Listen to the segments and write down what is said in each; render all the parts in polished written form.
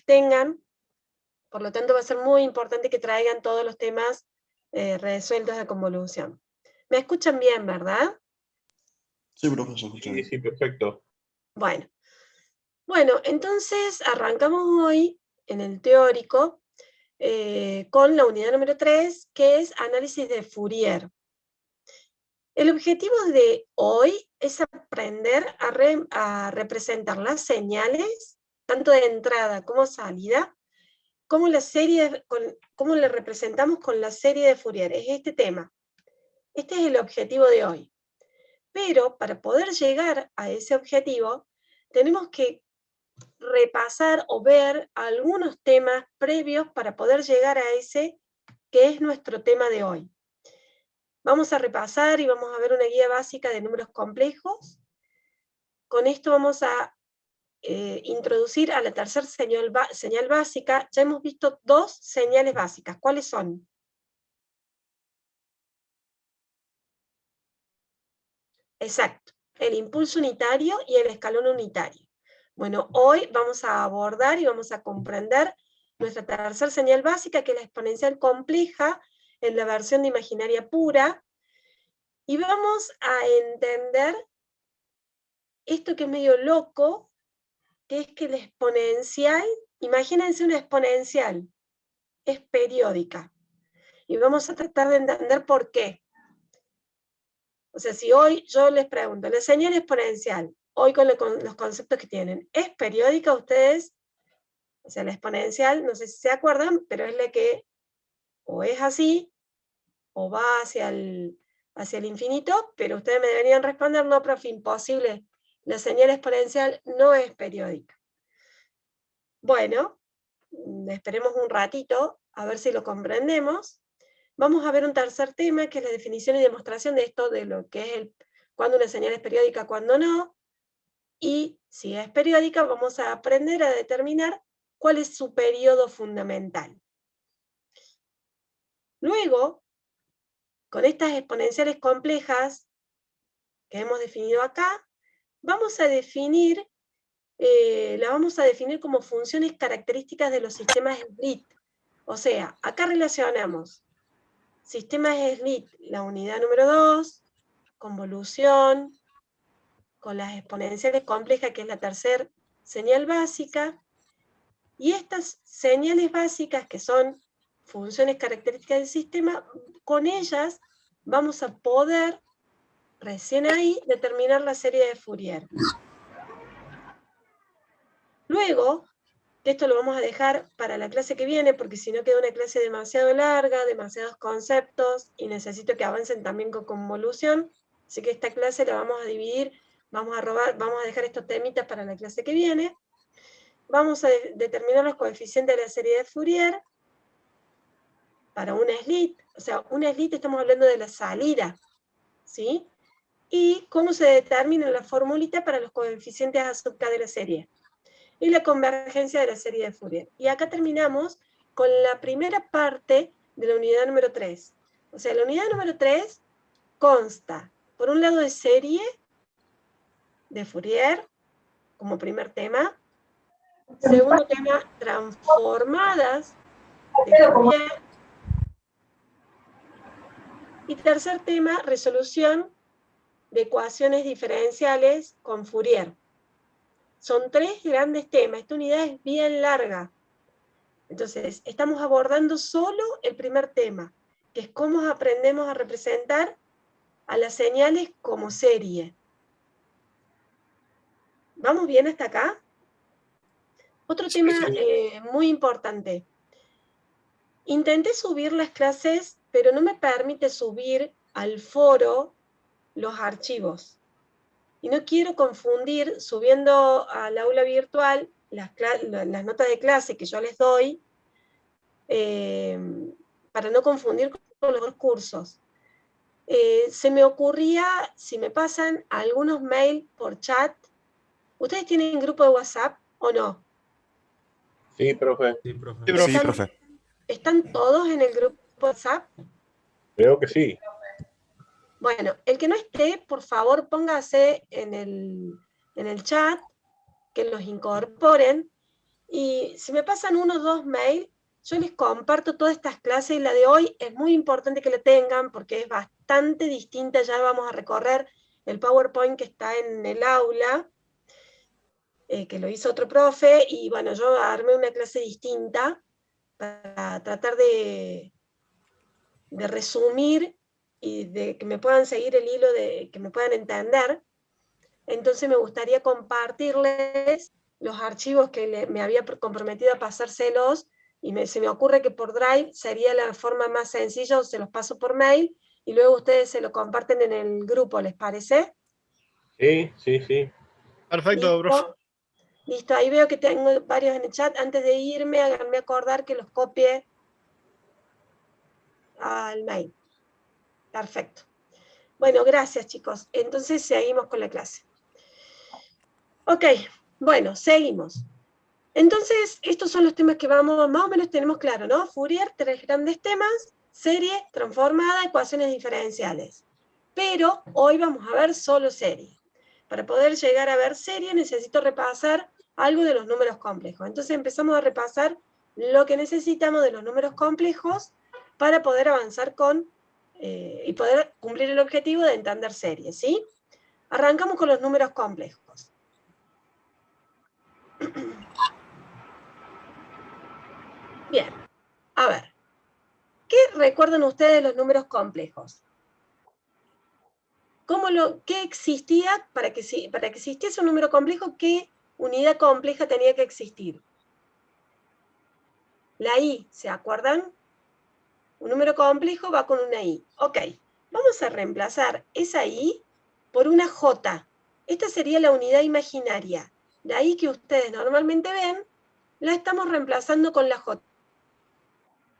tengan, por lo tanto va a ser muy importante que traigan todos los temas resueltos de convolución. ¿Me escuchan bien, verdad? Sí, profe, se escucha bien. Sí, perfecto. Bueno, entonces arrancamos hoy en el teórico con la unidad número 3, que es análisis de Fourier. El objetivo de hoy es aprender a representar las señales, tanto de entrada como salida, cómo le representamos con la serie de Fourier. Es este tema. Este es el objetivo de hoy. Pero para poder llegar a ese objetivo, tenemos que repasar o ver algunos temas previos para poder llegar a ese que es nuestro tema de hoy. Vamos a repasar y vamos a ver una guía básica de números complejos. Con esto vamos a introducir a la tercera señal básica. Ya hemos visto dos señales básicas. ¿Cuáles son? Exacto, el impulso unitario y el escalón unitario. Bueno, hoy vamos a abordar y vamos a comprender nuestra tercera señal básica, que es la exponencial compleja en la versión de imaginaria pura, y vamos a entender esto que es medio loco, que es que la exponencial, imagínense una exponencial, es periódica. Y vamos a tratar de entender por qué. O sea, si hoy yo les pregunto, la señal exponencial, hoy con los conceptos que tienen, ¿es periódica ustedes? O sea, la exponencial, no sé si se acuerdan, pero es la que o es así, o va hacia el infinito, pero ustedes me deberían responder, no, profe, imposible, la señal exponencial no es periódica. Bueno, esperemos un ratito, a ver si lo comprendemos. Vamos a ver un tercer tema, que es la definición y demostración de esto, de lo que es cuándo una señal es periódica, cuándo no. Y si es periódica, vamos a aprender a determinar cuál es su periodo fundamental. Luego, con estas exponenciales complejas que hemos definido acá, vamos a definir, la vamos a definir como funciones características de los sistemas Schlitt. O sea, acá relacionamos sistemas Schlitt, la unidad número 2, convolución, con las exponenciales complejas, que es la tercera señal básica, y estas señales básicas, que son funciones características del sistema, con ellas vamos a poder, recién ahí, determinar la serie de Fourier. Luego, esto lo vamos a dejar para la clase que viene, porque si no queda una clase demasiado larga, demasiados conceptos, y necesito que avancen también con convolución, así que esta clase la vamos a dividir, vamos a dejar estos temitas para la clase que viene. Vamos a determinar los coeficientes de la serie de Fourier para una Schlitt. O sea, una Schlitt estamos hablando de la salida, ¿sí? Y cómo se determina la formulita para los coeficientes a sub k de la serie. Y la convergencia de la serie de Fourier. Y acá terminamos con la primera parte de la unidad número 3. O sea, la unidad número 3 consta, por un lado, de serie de Fourier, como primer tema. Segundo tema, transformadas de Fourier. Y tercer tema, resolución de ecuaciones diferenciales con Fourier. Son tres grandes temas. Esta unidad es bien larga. Entonces, estamos abordando solo el primer tema, que es cómo aprendemos a representar a las señales como serie. ¿Vamos bien hasta acá? Otro tema muy importante. Intenté subir las clases, pero no me permite subir al foro los archivos. Y no quiero confundir, subiendo al aula virtual, las notas de clase que yo les doy, para no confundir con los cursos. Se me ocurría, si me pasan algunos mails por chat. ¿Ustedes tienen grupo de WhatsApp o no? Sí, profe. Sí, profe. ¿Están todos en el grupo de WhatsApp? Creo que sí. Bueno, el que no esté, por favor, póngase en el chat, que los incorporen, Y si me pasan 1 o 2 mails, yo les comparto todas estas clases, y la de hoy es muy importante que la tengan porque es bastante distinta. Ya vamos a recorrer el PowerPoint que está en el aula, que lo hizo otro profe, y bueno, yo armé una clase distinta para tratar de resumir y de que me puedan seguir el hilo, de que me puedan entender. Entonces me gustaría compartirles los archivos que me había comprometido a pasárselos, y se me ocurre que por Drive sería la forma más sencilla, o se los paso por mail, y luego ustedes se lo comparten en el grupo, ¿les parece? Sí, sí, sí. Perfecto, profe. Listo, ahí veo que tengo varios en el chat. Antes de irme, háganme acordar que los copie al mail. Perfecto. Bueno, gracias, chicos. Entonces seguimos con la clase. Ok, bueno, seguimos. Entonces, estos son los temas que vamos, más o menos tenemos claro, ¿no? Fourier, 3 grandes temas: serie, transformada, ecuaciones diferenciales. Pero hoy vamos a ver solo serie. Para poder llegar a ver serie necesito repasar algo de los números complejos. Entonces empezamos a repasar lo que necesitamos de los números complejos para poder avanzar con y poder cumplir el objetivo de entender series, ¿sí? Arrancamos con los números complejos. Bien, a ver. ¿Qué recuerdan ustedes de los números complejos? ¿Qué existía para que existiese un número complejo? ¿Qué unidad compleja tenía que existir? La I, ¿se acuerdan? Un número complejo va con una I. Ok, vamos a reemplazar esa I por una J. Esta sería la unidad imaginaria. La I que ustedes normalmente ven, la estamos reemplazando con la J.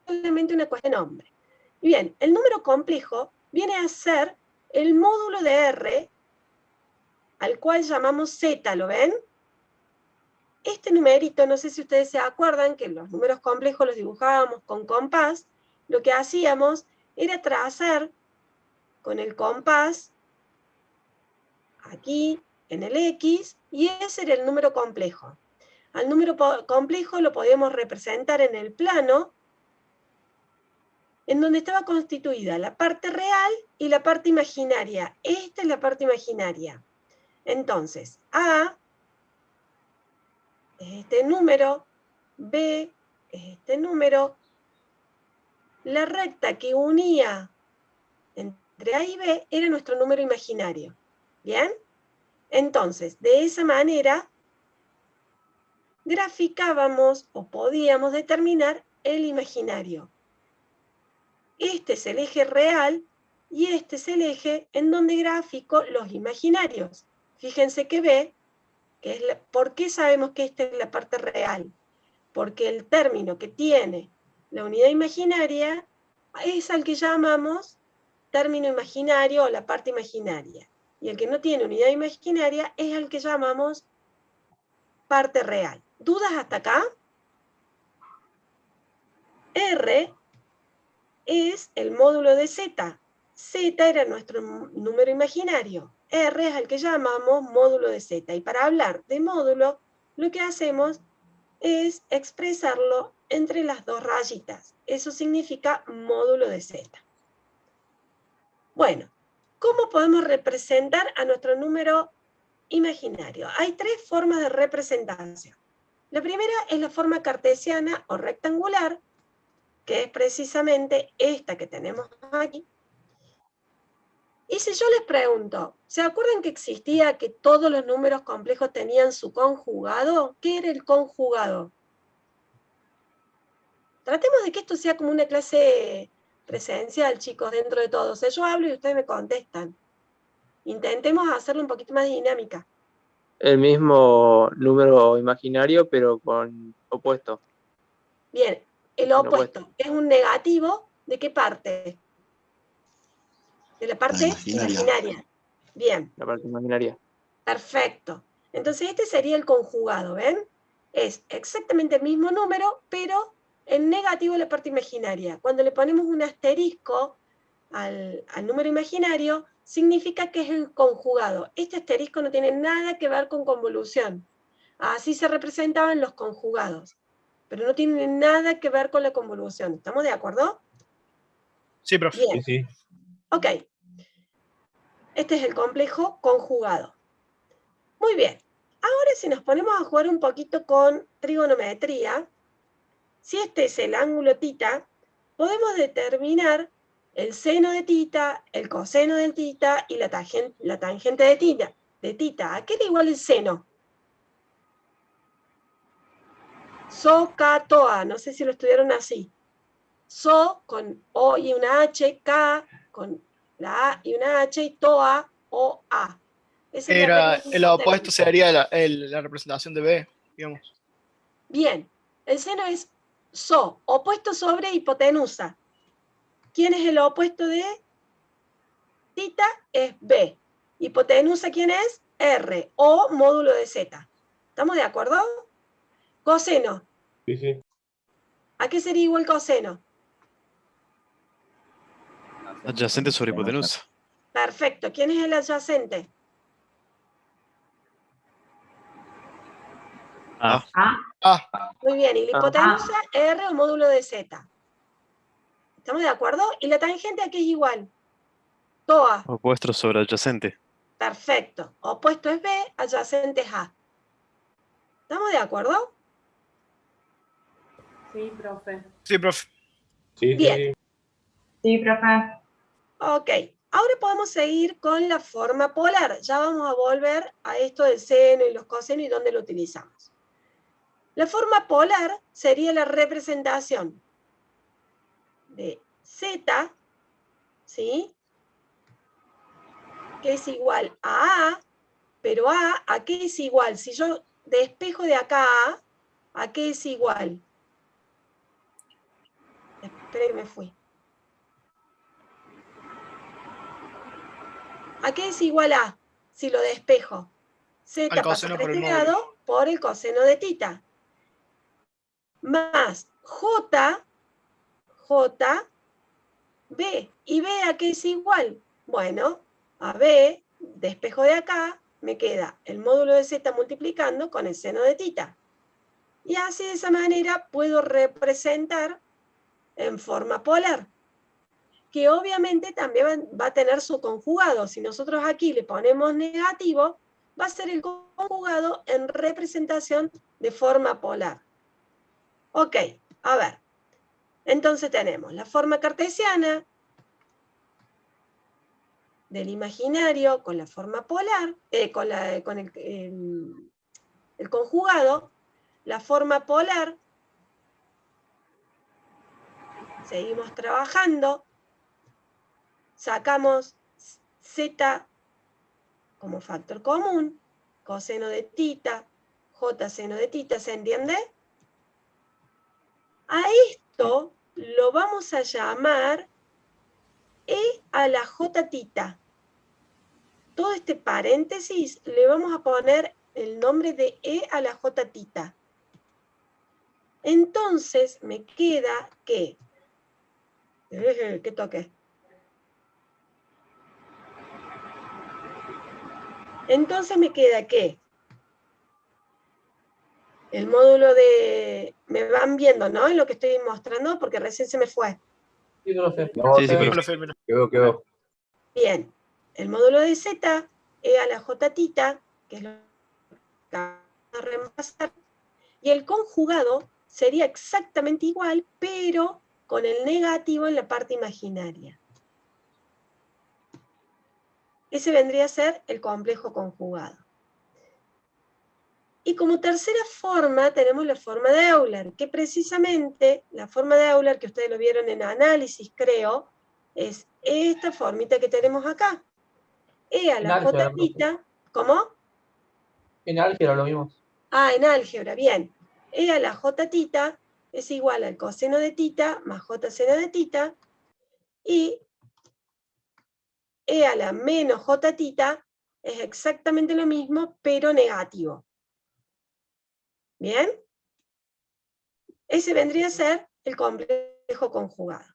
Solamente una cuestión de nombre. Y bien, el número complejo viene a ser el módulo de R, al cual llamamos Z, ¿lo ven? Este numerito, no sé si ustedes se acuerdan que los números complejos los dibujábamos con compás. Lo que hacíamos era trazar con el compás aquí en el X, y ese era el número complejo. Al número complejo lo podíamos representar en el plano, en donde estaba constituida la parte real y la parte imaginaria. Esta es la parte imaginaria. Entonces, A es este número, B es este número, la recta que unía entre A y B era nuestro número imaginario. ¿Bien? Entonces, de esa manera, graficábamos o podíamos determinar el imaginario. Este es el eje real y este es el eje en donde grafico los imaginarios. Fíjense que B, ¿por qué sabemos que esta es la parte real? Porque el término que tiene la unidad imaginaria es al que llamamos término imaginario o la parte imaginaria. Y el que no tiene unidad imaginaria es al que llamamos parte real. ¿Dudas hasta acá? R es el módulo de Z. Z era nuestro número imaginario. R es al que llamamos módulo de Z. Y para hablar de módulo, lo que hacemos es expresarlo entre las dos rayitas. Eso significa módulo de Z. Bueno, ¿cómo podemos representar a nuestro número imaginario? Hay 3 formas de representación. La primera es la forma cartesiana o rectangular, que es precisamente esta que tenemos aquí. Y si yo les pregunto, ¿se acuerdan que existía que todos los números complejos tenían su conjugado? ¿Qué era el conjugado? Tratemos de que esto sea como una clase presencial, chicos, dentro de todos. Yo hablo y ustedes me contestan. Intentemos hacerlo un poquito más dinámica. El mismo número imaginario, pero con opuesto. Bien, el opuesto es un negativo. ¿De qué parte? De la parte imaginaria. Bien. La parte imaginaria. Perfecto. Entonces este sería el conjugado, ¿ven? Es exactamente el mismo número, pero en negativo la parte imaginaria. Cuando le ponemos un asterisco al número imaginario, significa que es el conjugado. Este asterisco no tiene nada que ver con convolución. Así se representaban los conjugados, pero no tienen nada que ver con la convolución. ¿Estamos de acuerdo? Sí, profe. Bien. Sí, sí. Ok. Este es el complejo conjugado. Muy bien. Ahora si nos ponemos a jugar un poquito con trigonometría, si este es el ángulo tita, podemos determinar el seno de tita, el coseno de tita y la tangente de tita. ¿A qué era igual el seno? So, K, TOA. No sé si lo estudiaron así. So con O y una H, K con la A y una H, y TOA, O, A. Esa es la Era, regla el opuesto isotérmica. sería la representación de B, digamos. Bien, el seno es So, opuesto sobre hipotenusa. ¿Quién es el opuesto de tita? Es B. Hipotenusa, ¿quién es? R, o módulo de Z. ¿Estamos de acuerdo? Coseno. Sí, sí. ¿A qué sería igual coseno? Adyacente sobre hipotenusa. Perfecto. ¿Quién es el adyacente? A. Muy bien. ¿Y la hipotenusa? R o módulo de Z. ¿Estamos de acuerdo? ¿Y la tangente a qué es igual? TOA. Opuesto sobre adyacente. Perfecto. Opuesto es B, adyacente es A. ¿Estamos de acuerdo? Sí, profe. Sí, profe. Sí, Bien. sí. Sí, profe. Ok. Ahora podemos seguir con la forma polar. Ya vamos a volver a esto del seno y los cosenos y dónde lo utilizamos. La forma polar sería la representación de Z, ¿sí? Que es igual a A, pero ¿a qué es igual? Si yo despejo de acá ¿a qué es igual? Espera que me fui. ¿A qué es igual a si lo despejo? Z Al pasa coseno por por el este módulo. lado por el coseno de tita. Más J, B. ¿Y B a qué es igual? Bueno, a B, despejo de acá, me queda el módulo de Z multiplicando con el seno de tita. Y así de esa manera puedo representar en forma polar, que obviamente también va a tener su conjugado. Si nosotros aquí le ponemos negativo, va a ser el conjugado en representación de forma polar. Ok, a ver. Entonces tenemos la forma cartesiana del imaginario con la forma polar, con el conjugado, la forma polar. Seguimos trabajando. Sacamos Z como factor común, coseno de tita, J seno de tita, ¿se entiende? A esto lo vamos a llamar E a la J tita. Todo este paréntesis le vamos a poner el nombre de E a la J tita. Entonces me queda que... ¿Qué toque? Entonces me queda que el módulo de... Me van viendo, ¿no? En lo que estoy mostrando, porque recién se me fue. Sí, profe. No, Sí, sí, sí. profe. Profe, mira. Quedó. Bien, el módulo de Z, E a la J tita, que es lo que vamos a reemplazar, y el conjugado sería exactamente igual, pero con el negativo en la parte imaginaria. Ese vendría a ser el complejo conjugado. Y como tercera forma tenemos la forma de Euler, que precisamente la forma de Euler, que ustedes lo vieron en análisis, creo, es esta formita que tenemos acá. E a la J tita, ¿cómo? En álgebra lo vimos. Ah, en álgebra, bien. E a la J tita es igual al coseno de tita más J seno de tita, y E a la menos J tita es exactamente lo mismo, pero negativo. ¿Bien? Ese vendría a ser el complejo conjugado.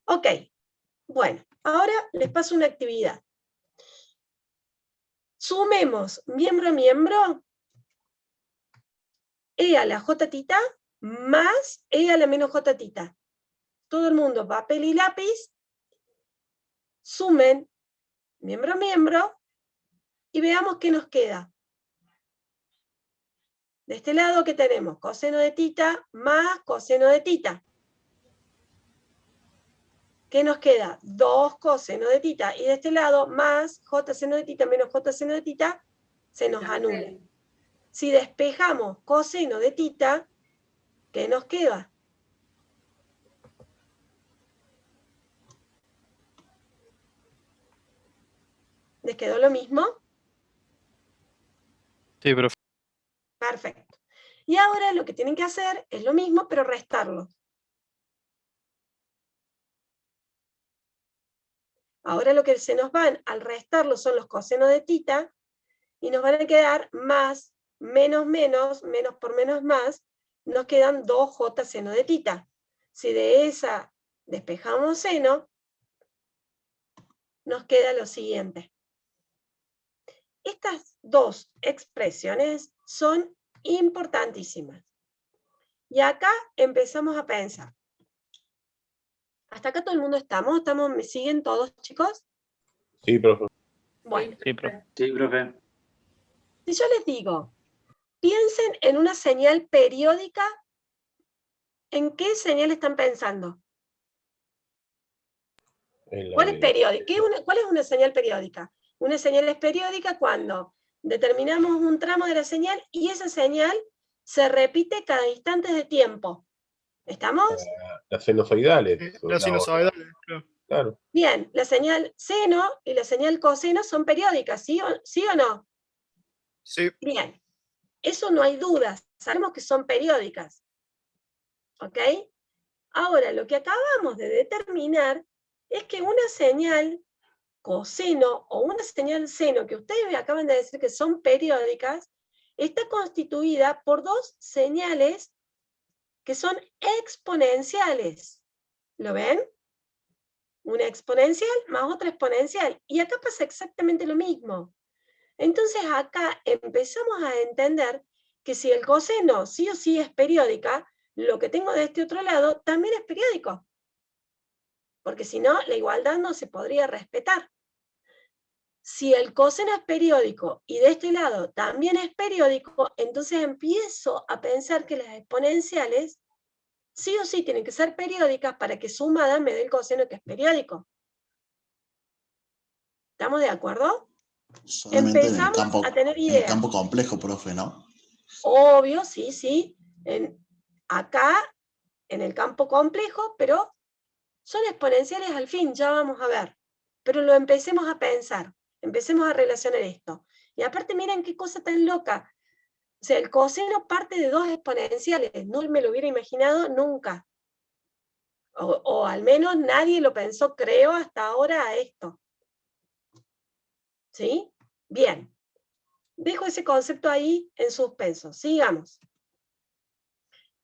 Ok, bueno, ahora les paso una actividad. Sumemos miembro a miembro E a la J tita más E a la menos J tita. Todo el mundo, papel y lápiz, sumen miembro a miembro y veamos qué nos queda. De este lado, ¿qué tenemos? Coseno de tita más coseno de tita. ¿Qué nos queda? 2 coseno de tita. Y de este lado, más j seno de tita menos j seno de tita, se nos anula. Si despejamos coseno de tita, ¿qué nos queda? ¿Les quedó lo mismo? Sí, profe. Perfecto. Y ahora lo que tienen que hacer es lo mismo, pero restarlo. Ahora lo que se nos van al restarlo son los cosenos de tita, y nos van a quedar más, menos, menos, menos por menos más, nos quedan 2j seno de tita. Si de esa despejamos seno, nos queda lo siguiente. Estas dos expresiones son importantísimas. Y acá empezamos a pensar. ¿Hasta acá todo el mundo estamos? ¿Me siguen todos, chicos? Sí, profe. Bueno, Sí, profe. Sí, profe. si yo les digo, piensen en una señal periódica, ¿en qué señal están pensando? ¿Cuál es periódica? ¿Cuál es una señal periódica? Una señal es periódica cuando determinamos un tramo de la señal y esa señal se repite cada instante de tiempo. ¿Estamos? Las sinusoidales. La sinusoidal, claro. Claro. Bien, la señal seno y la señal coseno son periódicas, ¿sí o no? Sí. Bien, eso no hay dudas, sabemos que son periódicas. ¿Ok? Ahora, lo que acabamos de determinar es que una señal coseno o una señal seno, que ustedes me acaban de decir que son periódicas, está constituida por dos señales que son exponenciales. ¿Lo ven? Una exponencial más otra exponencial. Y acá pasa exactamente lo mismo. Entonces acá empezamos a entender que si el coseno sí o sí es periódica, lo que tengo de este otro lado también es periódico. Porque si no, la igualdad no se podría respetar. Si el coseno es periódico y de este lado también es periódico, entonces empiezo a pensar que las exponenciales sí o sí tienen que ser periódicas para que sumada me dé el coseno que es periódico. ¿Estamos de acuerdo? Solamente Empezamos a tener en el ideas. campo complejo, profe, ¿no? Obvio, sí, sí. Acá, en el campo complejo, pero son exponenciales al fin, ya vamos a ver. Pero lo empecemos a pensar, empecemos a relacionar esto. Y aparte, miren qué cosa tan loca. O sea, el coseno parte de dos exponenciales, no me lo hubiera imaginado nunca. O al menos nadie lo pensó, creo, hasta ahora a esto. ¿Sí? Bien. Dejo ese concepto ahí en suspenso. Sigamos.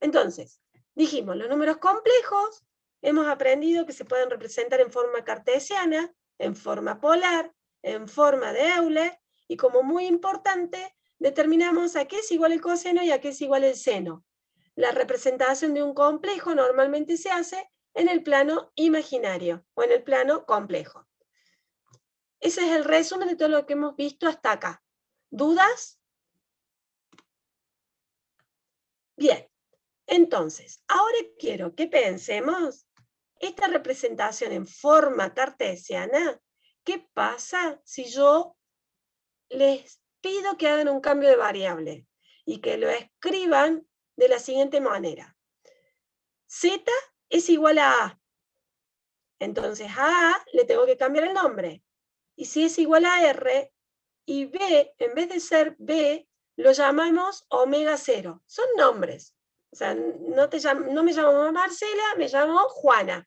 Entonces, dijimos, los números complejos, hemos aprendido que se pueden representar en forma cartesiana, en forma polar, en forma de Euler, y como muy importante, determinamos a qué es igual el coseno y a qué es igual el seno. La representación de un complejo normalmente se hace en el plano imaginario, o en el plano complejo. Ese es el resumen de todo lo que hemos visto hasta acá. ¿Dudas? Bien. Entonces, ahora quiero que pensemos esta representación en forma cartesiana. ¿Qué pasa si yo les pido que hagan un cambio de variable y que lo escriban de la siguiente manera? Z es igual a A. Entonces a A le tengo que cambiar el nombre. Y si es igual a R, y B, en vez de ser B, lo llamamos omega 0. Son nombres. O sea, no me llamo Marcela, me llamo Juana.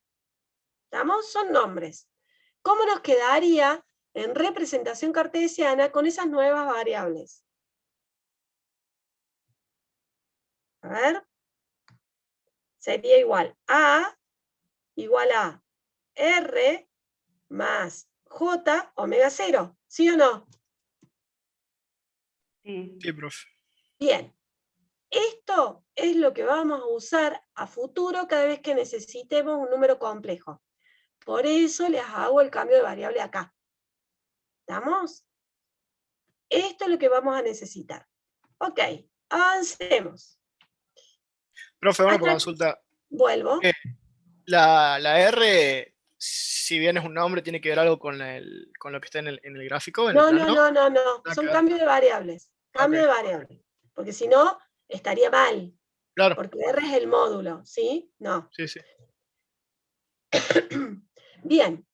¿Estamos? Son nombres. ¿Cómo nos quedaría en representación cartesiana con esas nuevas variables? A ver. Sería igual a R más J omega 0. ¿Sí o no? Sí. Sí, profe. Bien. Esto es lo que vamos a usar a futuro cada vez que necesitemos un número complejo. Por eso les hago el cambio de variable acá. ¿Estamos? Esto es lo que vamos a necesitar. Ok, avancemos. Profe, una Hasta- consulta. Vuelvo. La R, si bien es un nombre, tiene que ver algo con lo que está en el gráfico, en el No, plano. no. Son Acá. cambios de variables. Cambio Ok. de variables. Porque si no, estaría mal. Claro, Porque R es el módulo, ¿sí? No. sí, sí. Bien.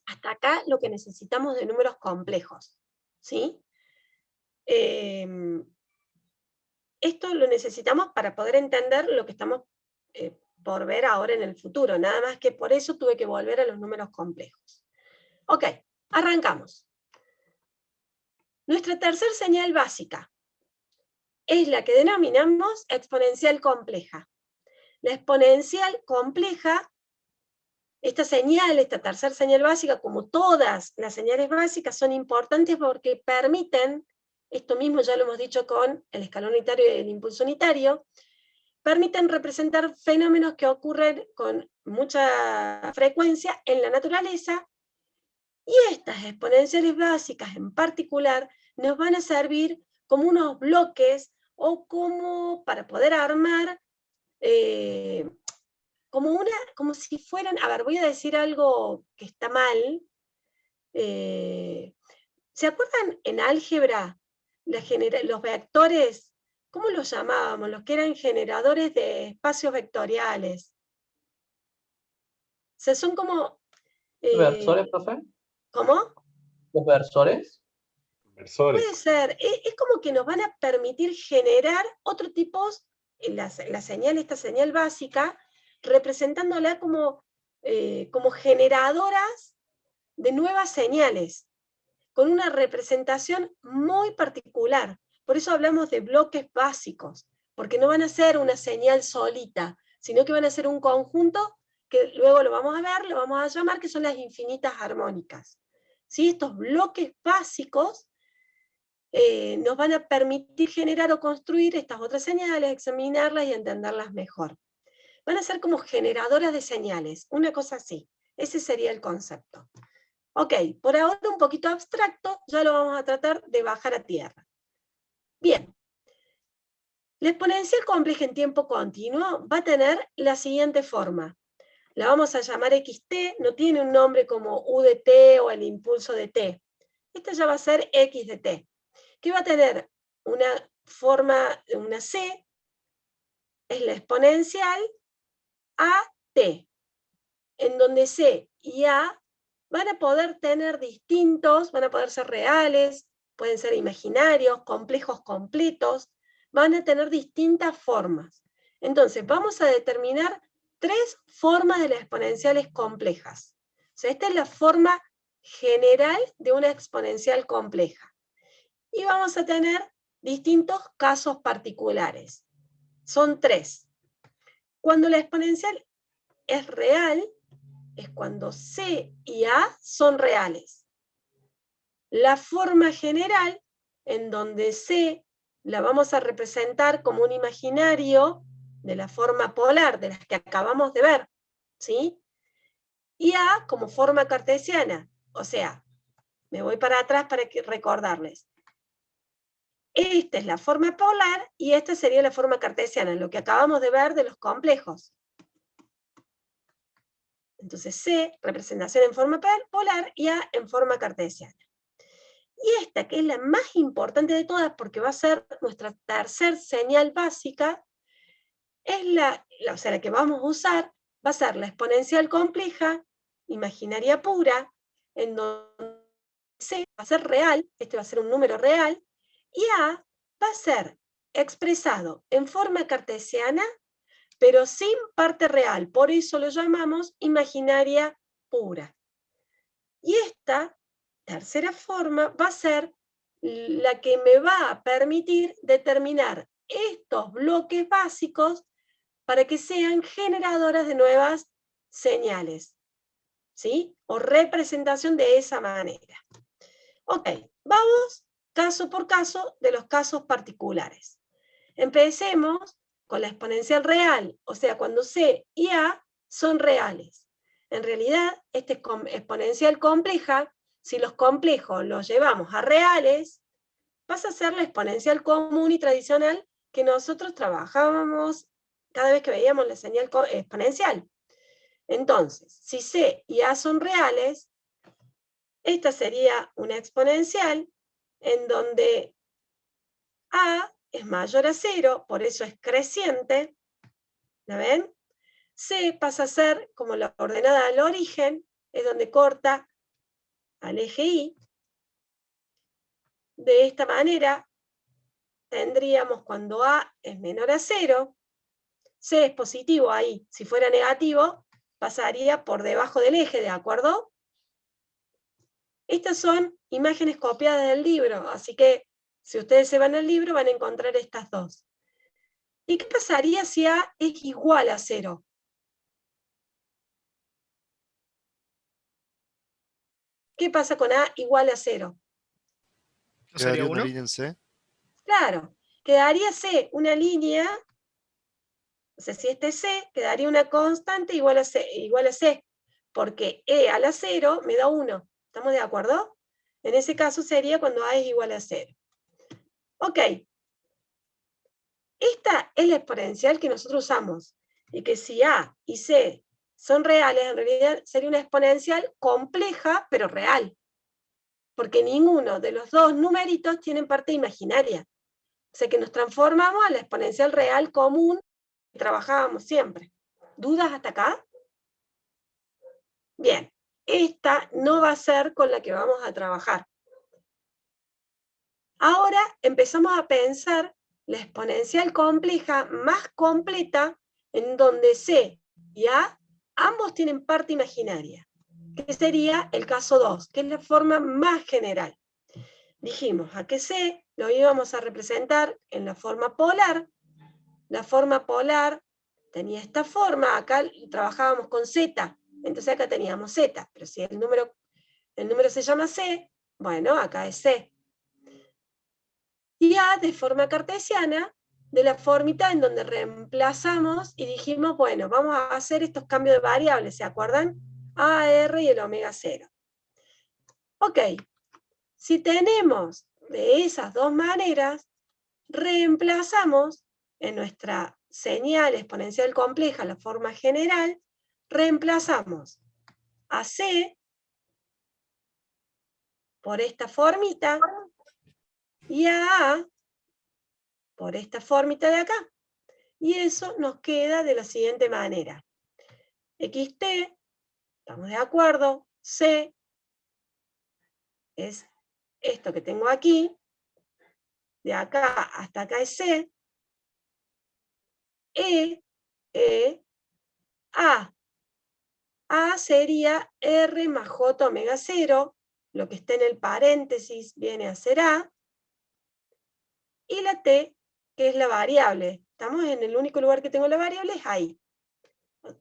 Hasta acá lo que necesitamos de números complejos, ¿sí? Esto lo necesitamos para poder entender lo que estamos por ver ahora en el futuro. Nada más que por eso tuve que volver a los números complejos. Ok, arrancamos. Nuestra tercera señal básica es la que denominamos exponencial compleja. La exponencial compleja, esta señal, esta tercera señal básica, como todas las señales básicas, son importantes porque permiten, esto mismo ya lo hemos dicho con el escalón unitario y el impulso unitario, permiten representar fenómenos que ocurren con mucha frecuencia en la naturaleza, y estas exponenciales básicas en particular nos van a servir como unos bloques o como para poder armar como si fueran, a ver, voy a decir algo que está mal. ¿Se acuerdan en álgebra los vectores? ¿Cómo los llamábamos? Los que eran generadores de espacios vectoriales. O sea, son como... ¿Los versores, profe? ¿Cómo? ¿Los versores? Inversores. Puede ser. Es como que nos van a permitir generar otro tipo, la señal, esta señal básica, representándola como generadoras de nuevas señales, con una representación muy particular. Por eso hablamos de bloques básicos, porque no van a ser una señal solita, sino que van a ser un conjunto que luego lo vamos a ver, lo vamos a llamar que son las infinitas armónicas. ¿Sí? Estos bloques básicos nos van a permitir generar o construir estas otras señales, examinarlas y entenderlas mejor. Van a ser como generadoras de señales, una cosa así. Ese sería el concepto. Ok, por ahora un poquito abstracto, ya lo vamos a tratar de bajar a tierra. Bien. La exponencial compleja en tiempo continuo va a tener la siguiente forma. La vamos a llamar xt, no tiene un nombre como u de t o el impulso de t. Esta ya va a ser x de t, que va a tener una forma, una c, es la exponencial a t, en donde c y a van a poder tener distintos, van a poder ser reales, pueden ser imaginarios, complejos completos, van a tener distintas formas. Entonces, vamos a determinar 3 formas de las exponenciales complejas. O sea, esta es la forma general de una exponencial compleja. Y vamos a tener distintos casos particulares. Son 3. Cuando la exponencial es real, es cuando C y A son reales. La forma general, en donde C la vamos a representar como un imaginario de la forma polar, de las que acabamos de ver, ¿sí? Y A como forma cartesiana, o sea, me voy para atrás para recordarles. Esta es la forma polar y esta sería la forma cartesiana, lo que acabamos de ver de los complejos. Entonces C, representación en forma polar, y A en forma cartesiana. Y esta, que es la más importante de todas, porque va a ser nuestra tercer señal básica, es la que vamos a usar, va a ser la exponencial compleja, imaginaria pura, en donde C va a ser real, este va a ser un número real, y A va a ser expresado en forma cartesiana, pero sin parte real, por eso lo llamamos imaginaria pura. Y esta tercera forma va a ser la que me va a permitir determinar estos bloques básicos para que sean generadoras de nuevas señales, ¿sí? O representación de esa manera. Ok, vamos caso por caso de los casos particulares. Empecemos con la exponencial real, o sea, cuando C y A son reales. En realidad, esta exponencial compleja, si los complejos los llevamos a reales, pasa a ser la exponencial común y tradicional que nosotros trabajábamos cada vez que veíamos la señal exponencial. Entonces, si C y A son reales, esta sería una exponencial en donde A es mayor a 0, por eso es creciente. ¿La ven? C pasa a ser como la ordenada al origen, es donde corta al eje Y. De esta manera, tendríamos cuando A es menor a 0, C es positivo ahí. Si fuera negativo, pasaría por debajo del eje, ¿de acuerdo? Estas son imágenes copiadas del libro, así que si ustedes se van al libro van a encontrar estas dos. ¿Y qué pasaría si A es igual a 0? ¿Qué pasa con A igual a 0? ¿No sería Quedaría una 1? línea en C. Claro, quedaría C una línea, o sea, si este es C, quedaría una constante igual a C, porque E a la 0 me da 1. ¿Estamos de acuerdo? En ese caso sería cuando A es igual a 0. Ok. Esta es la exponencial que nosotros usamos, y que si A y C son reales, en realidad sería una exponencial compleja, pero real, porque ninguno de los dos numeritos tiene parte imaginaria. O sea que nos transformamos a la exponencial real común que trabajábamos siempre. ¿Dudas hasta acá? Bien, esta no va a ser con la que vamos a trabajar. Ahora empezamos a pensar la exponencial compleja más completa, en donde C y A ambos tienen parte imaginaria, que sería el caso 2, que es la forma más general. Dijimos a que C lo íbamos a representar en la forma polar. La forma polar tenía esta forma, acá trabajábamos con Z, entonces acá teníamos Z, pero si el número se llama C, bueno, acá es C. Y A de forma cartesiana, de la formita en donde reemplazamos y dijimos, bueno, vamos a hacer estos cambios de variables, ¿se acuerdan? A, R y el omega 0. Ok, si tenemos de esas dos maneras, reemplazamos en nuestra señal exponencial compleja, la forma general, reemplazamos a C por esta formita y a A por esta formita de acá. Y eso nos queda de la siguiente manera. XT, estamos de acuerdo, C es esto que tengo aquí, de acá hasta acá es C, A. A sería R más J omega 0, lo que está en el paréntesis viene a ser A, y la T, que es la variable. Estamos en el único lugar que tengo la variable, es ahí.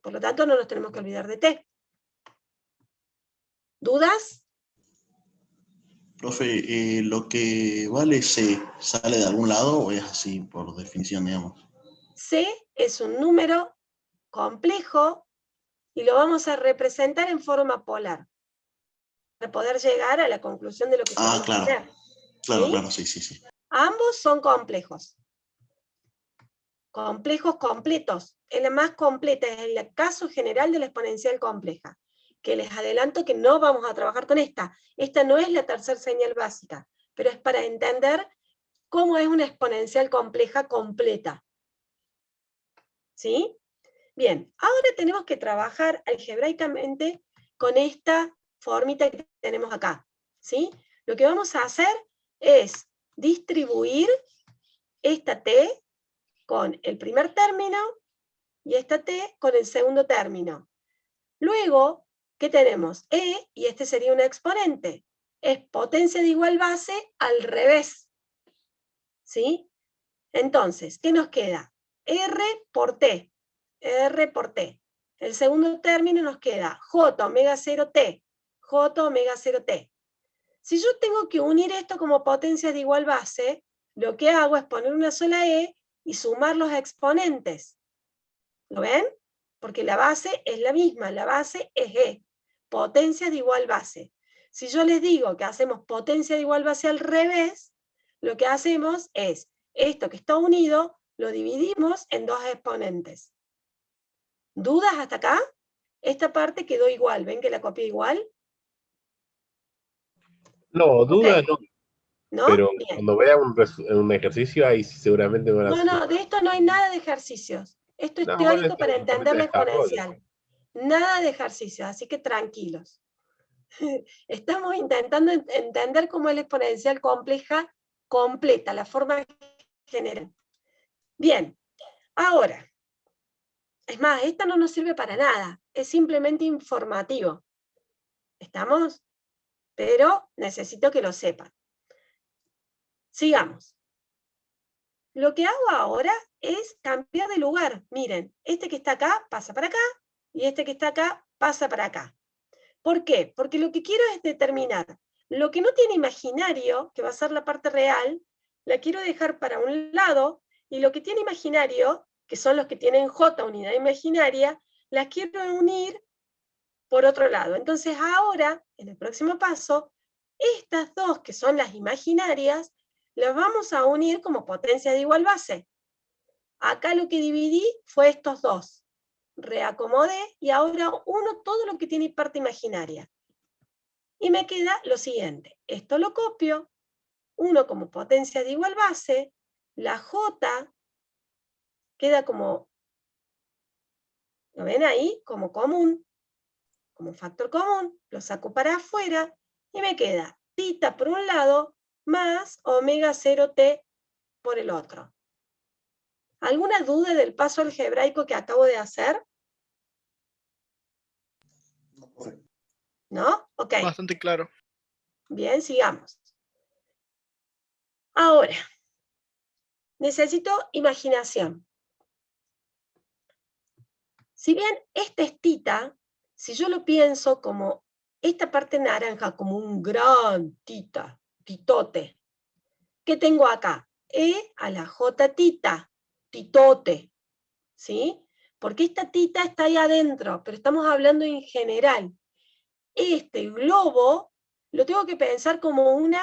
Por lo tanto, no nos tenemos que olvidar de T. ¿Dudas? Profe, ¿lo que vale C sale de algún lado o es así por definición, digamos? C es un número complejo y lo vamos a representar en forma polar para poder llegar a la conclusión de lo que queremos Claro. hacer. Claro, ¿Sí? claro, sí. Ambos son complejos. Complejos completos. Es la más completa, es el caso general de la exponencial compleja. Que les adelanto que no vamos a trabajar con esta. Esta no es la tercera señal básica, pero es para entender cómo es una exponencial compleja completa. ¿Sí? Bien, ahora tenemos que trabajar algebraicamente con esta formita que tenemos acá. ¿Sí? Lo que vamos a hacer es distribuir esta T con el primer término y esta T con el segundo término. Luego, ¿qué tenemos? E, y este sería un exponente. Es potencia de igual base al revés. ¿Sí? Entonces, ¿qué nos queda? R por T. R por T. El segundo término nos queda J omega 0T. J omega 0T. Si yo tengo que unir esto como potencias de igual base, lo que hago es poner una sola E y sumar los exponentes. ¿Lo ven? Porque la base es la misma, la base es E. Potencia de igual base. Si yo les digo que hacemos potencia de igual base al revés, lo que hacemos es, esto que está unido, lo dividimos en dos exponentes. ¿Dudas hasta acá? Esta parte quedó igual, ¿ven que la copié igual? No, duda Ok. no. ¿No? Pero Bien. cuando vea un ejercicio, ahí seguramente me van a No, de esto no hay nada de ejercicios. Esto es No, bueno, teórico esto para es entender la solamente desarrollo. exponencial. Nada de ejercicios, así que tranquilos. Estamos intentando entender cómo es la exponencial compleja, completa, la forma general. Bien, ahora, es más, esta no nos sirve para nada, es simplemente informativo. ¿Estamos? Pero necesito que lo sepan. Sigamos. Lo que hago ahora es cambiar de lugar. Miren, este que está acá pasa para acá, y este que está acá pasa para acá. ¿Por qué? Porque lo que quiero es determinar lo que no tiene imaginario, que va a ser la parte real, la quiero dejar para un lado, y lo que tiene imaginario, que son los que tienen J, unidad imaginaria, las quiero unir por otro lado. Entonces ahora, en el próximo paso, estas dos que son las imaginarias, las vamos a unir como potencia de igual base. Acá lo que dividí fue estos dos. Reacomodé y ahora uno todo lo que tiene parte imaginaria. Y me queda lo siguiente. Esto lo copio, uno como potencia de igual base, la J queda como, ¿lo ven ahí? Como común, como factor común, lo saco para afuera y me queda tita por un lado más omega 0t por el otro. ¿Alguna duda del paso algebraico que acabo de hacer? ¿No? Ok. Bastante claro. Bien, sigamos. Ahora, necesito imaginación. Si bien este es tita, si yo lo pienso como esta parte naranja, como un gran tita, titote, ¿qué tengo acá? E a la J tita, titote, ¿sí? Porque esta tita está ahí adentro, pero estamos hablando en general. Este globo lo tengo que pensar como una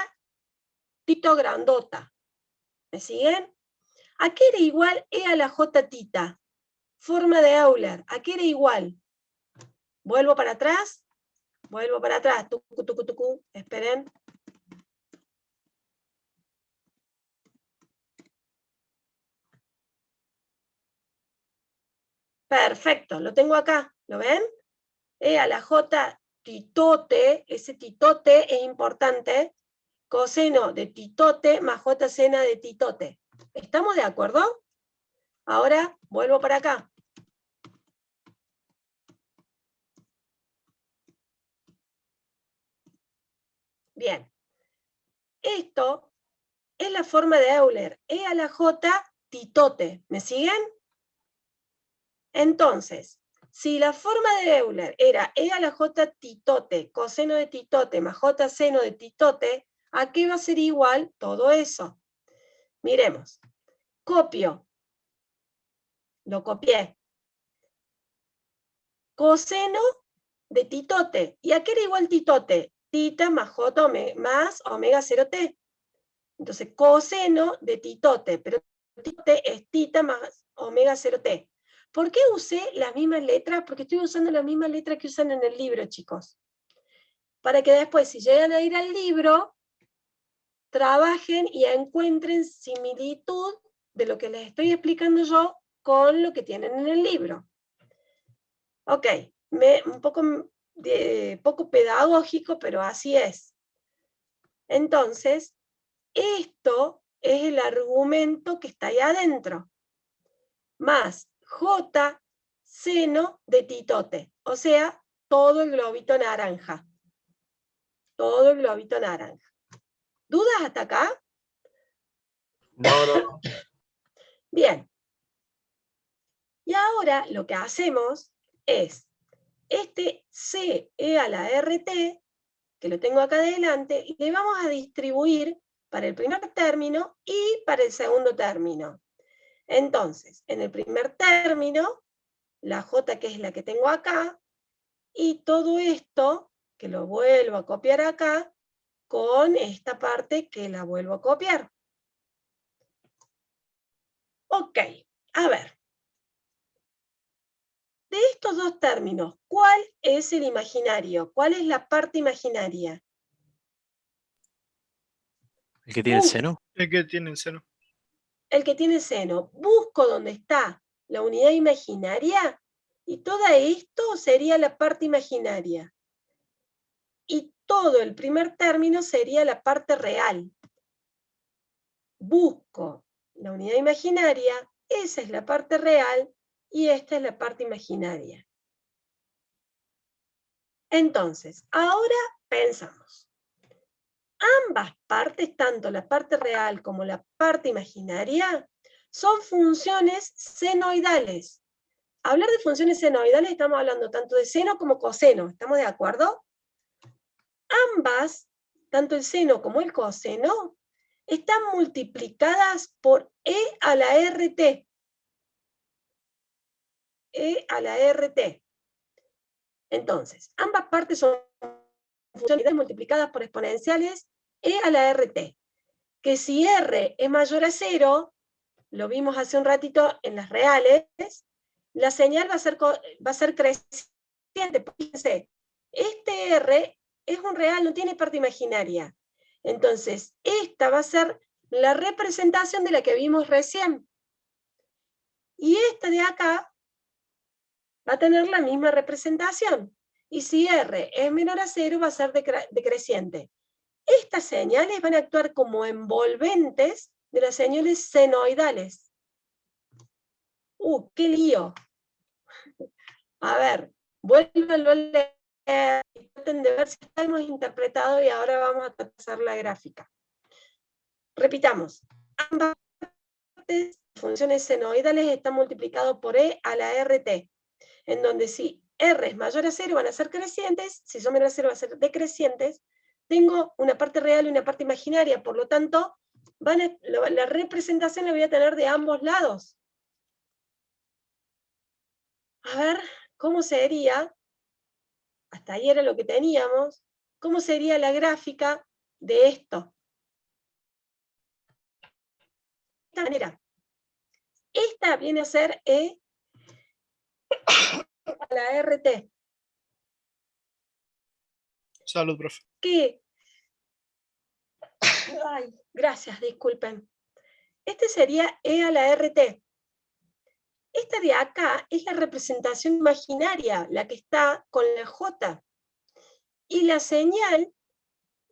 tito grandota. ¿Me siguen? ¿A qué era igual E a la J tita? Forma de Euler. ¿A qué era igual? Vuelvo para atrás. Vuelvo para atrás. Tucu, tucu, tucu. Esperen. Perfecto, lo tengo acá. ¿Lo ven? E a la J titote. Ese titote es importante. Coseno de titote más J sena de titote. ¿Estamos de acuerdo? Ahora vuelvo para acá. Bien. Esto es la forma de Euler. E a la J titote. ¿Me siguen? Entonces, si la forma de Euler era E a la J titote, coseno de titote más J seno de titote, ¿a qué va a ser igual todo eso? Miremos. Copio. Lo copié. Coseno de titote. ¿Y a qué era igual titote? Tita más J más omega 0t. Entonces, coseno de titote, pero titote es tita más omega 0t. ¿Por qué usé las mismas letras? Porque estoy usando las mismas letras que usan en el libro, chicos. Para que después, si llegan a ir al libro, trabajen y encuentren similitud de lo que les estoy explicando yo con lo que tienen en el libro. Ok, un poco pedagógico, pero así es. Entonces, esto es el argumento que está ahí adentro. Más J seno de titote. O sea, todo el globito naranja. Todo el globito naranja. ¿Dudas hasta acá? No. Bien. Y ahora lo que hacemos es, este C e a la RT, que lo tengo acá adelante, le vamos a distribuir para el primer término y para el segundo término. Entonces, en el primer término, la J que es la que tengo acá, y todo esto, que lo vuelvo a copiar acá, con esta parte que la vuelvo a copiar. Ok, a ver. De estos dos términos, ¿cuál es el imaginario? ¿Cuál es la parte imaginaria? ¿El que tiene el seno? El que tiene el seno. El que tiene seno. Busco dónde está la unidad imaginaria y todo esto sería la parte imaginaria. Y todo el primer término sería la parte real. Busco la unidad imaginaria, esa es la parte real y esta es la parte imaginaria. Entonces, ahora pensamos. Ambas partes, tanto la parte real como la parte imaginaria, son funciones senoidales. Hablar de funciones senoidales estamos hablando tanto de seno como coseno, ¿estamos de acuerdo? Ambas, tanto el seno como el coseno, están multiplicadas por e a la rt. E a la rt. Entonces, ambas partes son funciones multiplicadas por exponenciales e a la rt. Que si r es mayor a 0, lo vimos hace un ratito en las reales, la señal va a ser creciente. Fíjense, este r es un real, no tiene parte imaginaria. Entonces, esta va a ser la representación de la que vimos recién. Y esta de acá va a tener la misma representación. Y si r es menor a 0, va a ser decreciente. Estas señales van a actuar como envolventes de las señales senoidales. ¡Qué lío! A ver, vuélvanlo a leer y traten de ver si hemos interpretado y ahora vamos a trazar la gráfica. Repitamos. Ambas partes de funciones senoidales están multiplicadas por e a la rt, en donde si r es mayor a 0 van a ser crecientes, si son menor a 0 van a ser decrecientes. Tengo una parte real y una parte imaginaria, por lo tanto, la representación la voy a tener de ambos lados. A ver, ¿cómo sería? Hasta ahí era lo que teníamos. ¿Cómo sería la gráfica de esto? De esta manera. Esta viene a ser E a la RT. Salud, profe. ¿Qué? Ay, gracias, disculpen. Este sería E a la RT. Esta de acá es la representación imaginaria, la que está con la J. Y la señal,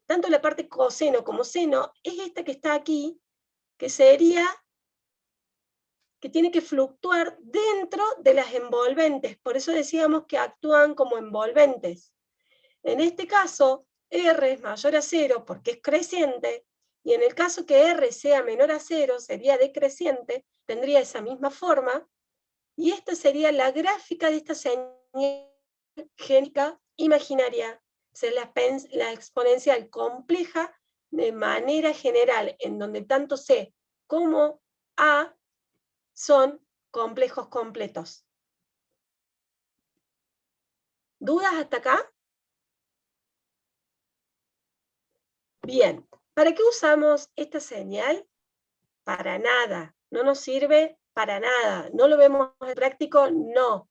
tanto la parte coseno como seno, es esta que está aquí, que sería que tiene que fluctuar dentro de las envolventes. Por eso decíamos que actúan como envolventes. En este caso, R es mayor a 0 porque es creciente, y en el caso que R sea menor a 0, sería decreciente, tendría esa misma forma, y esta sería la gráfica de esta señal génica imaginaria, o sea, la exponencial compleja de manera general, en donde tanto C como A son complejos completos. ¿Dudas hasta acá? Bien, ¿para qué usamos esta señal? Para nada, no nos sirve para nada. ¿No lo vemos en práctico? No.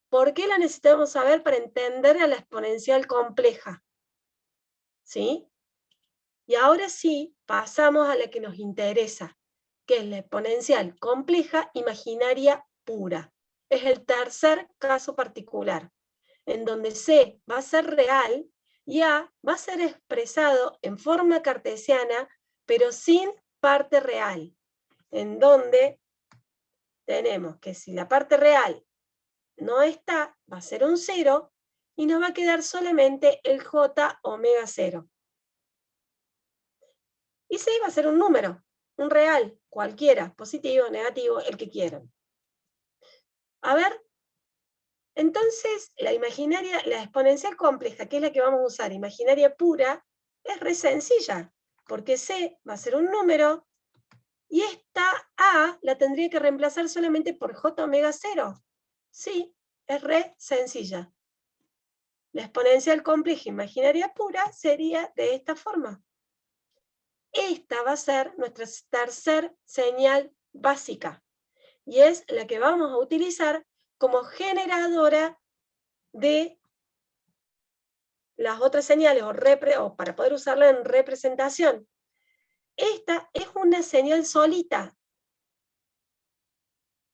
¿Por qué la necesitamos saber? Para entender a la exponencial compleja. ¿Sí? Y ahora sí, pasamos a la que nos interesa, que es la exponencial compleja imaginaria pura. Es el tercer caso particular, en donde C va a ser real y A va a ser expresado en forma cartesiana, pero sin parte real, en donde tenemos que si la parte real no está, va a ser un 0, y nos va a quedar solamente el J omega 0. Y 6 va a ser un número, un real, cualquiera, positivo, negativo, el que quieran. A ver, entonces la imaginaria, la exponencial compleja, que es la que vamos a usar, imaginaria pura, es re sencilla, porque C va a ser un número, Y esta A la tendría que reemplazar solamente por J omega 0. Sí, es re sencilla. La exponencial compleja imaginaria pura sería de esta forma. Esta va a ser nuestra tercer señal básica. Y es la que vamos a utilizar como generadora de las otras señales o para poder usarla en representación. Esta es una señal solita,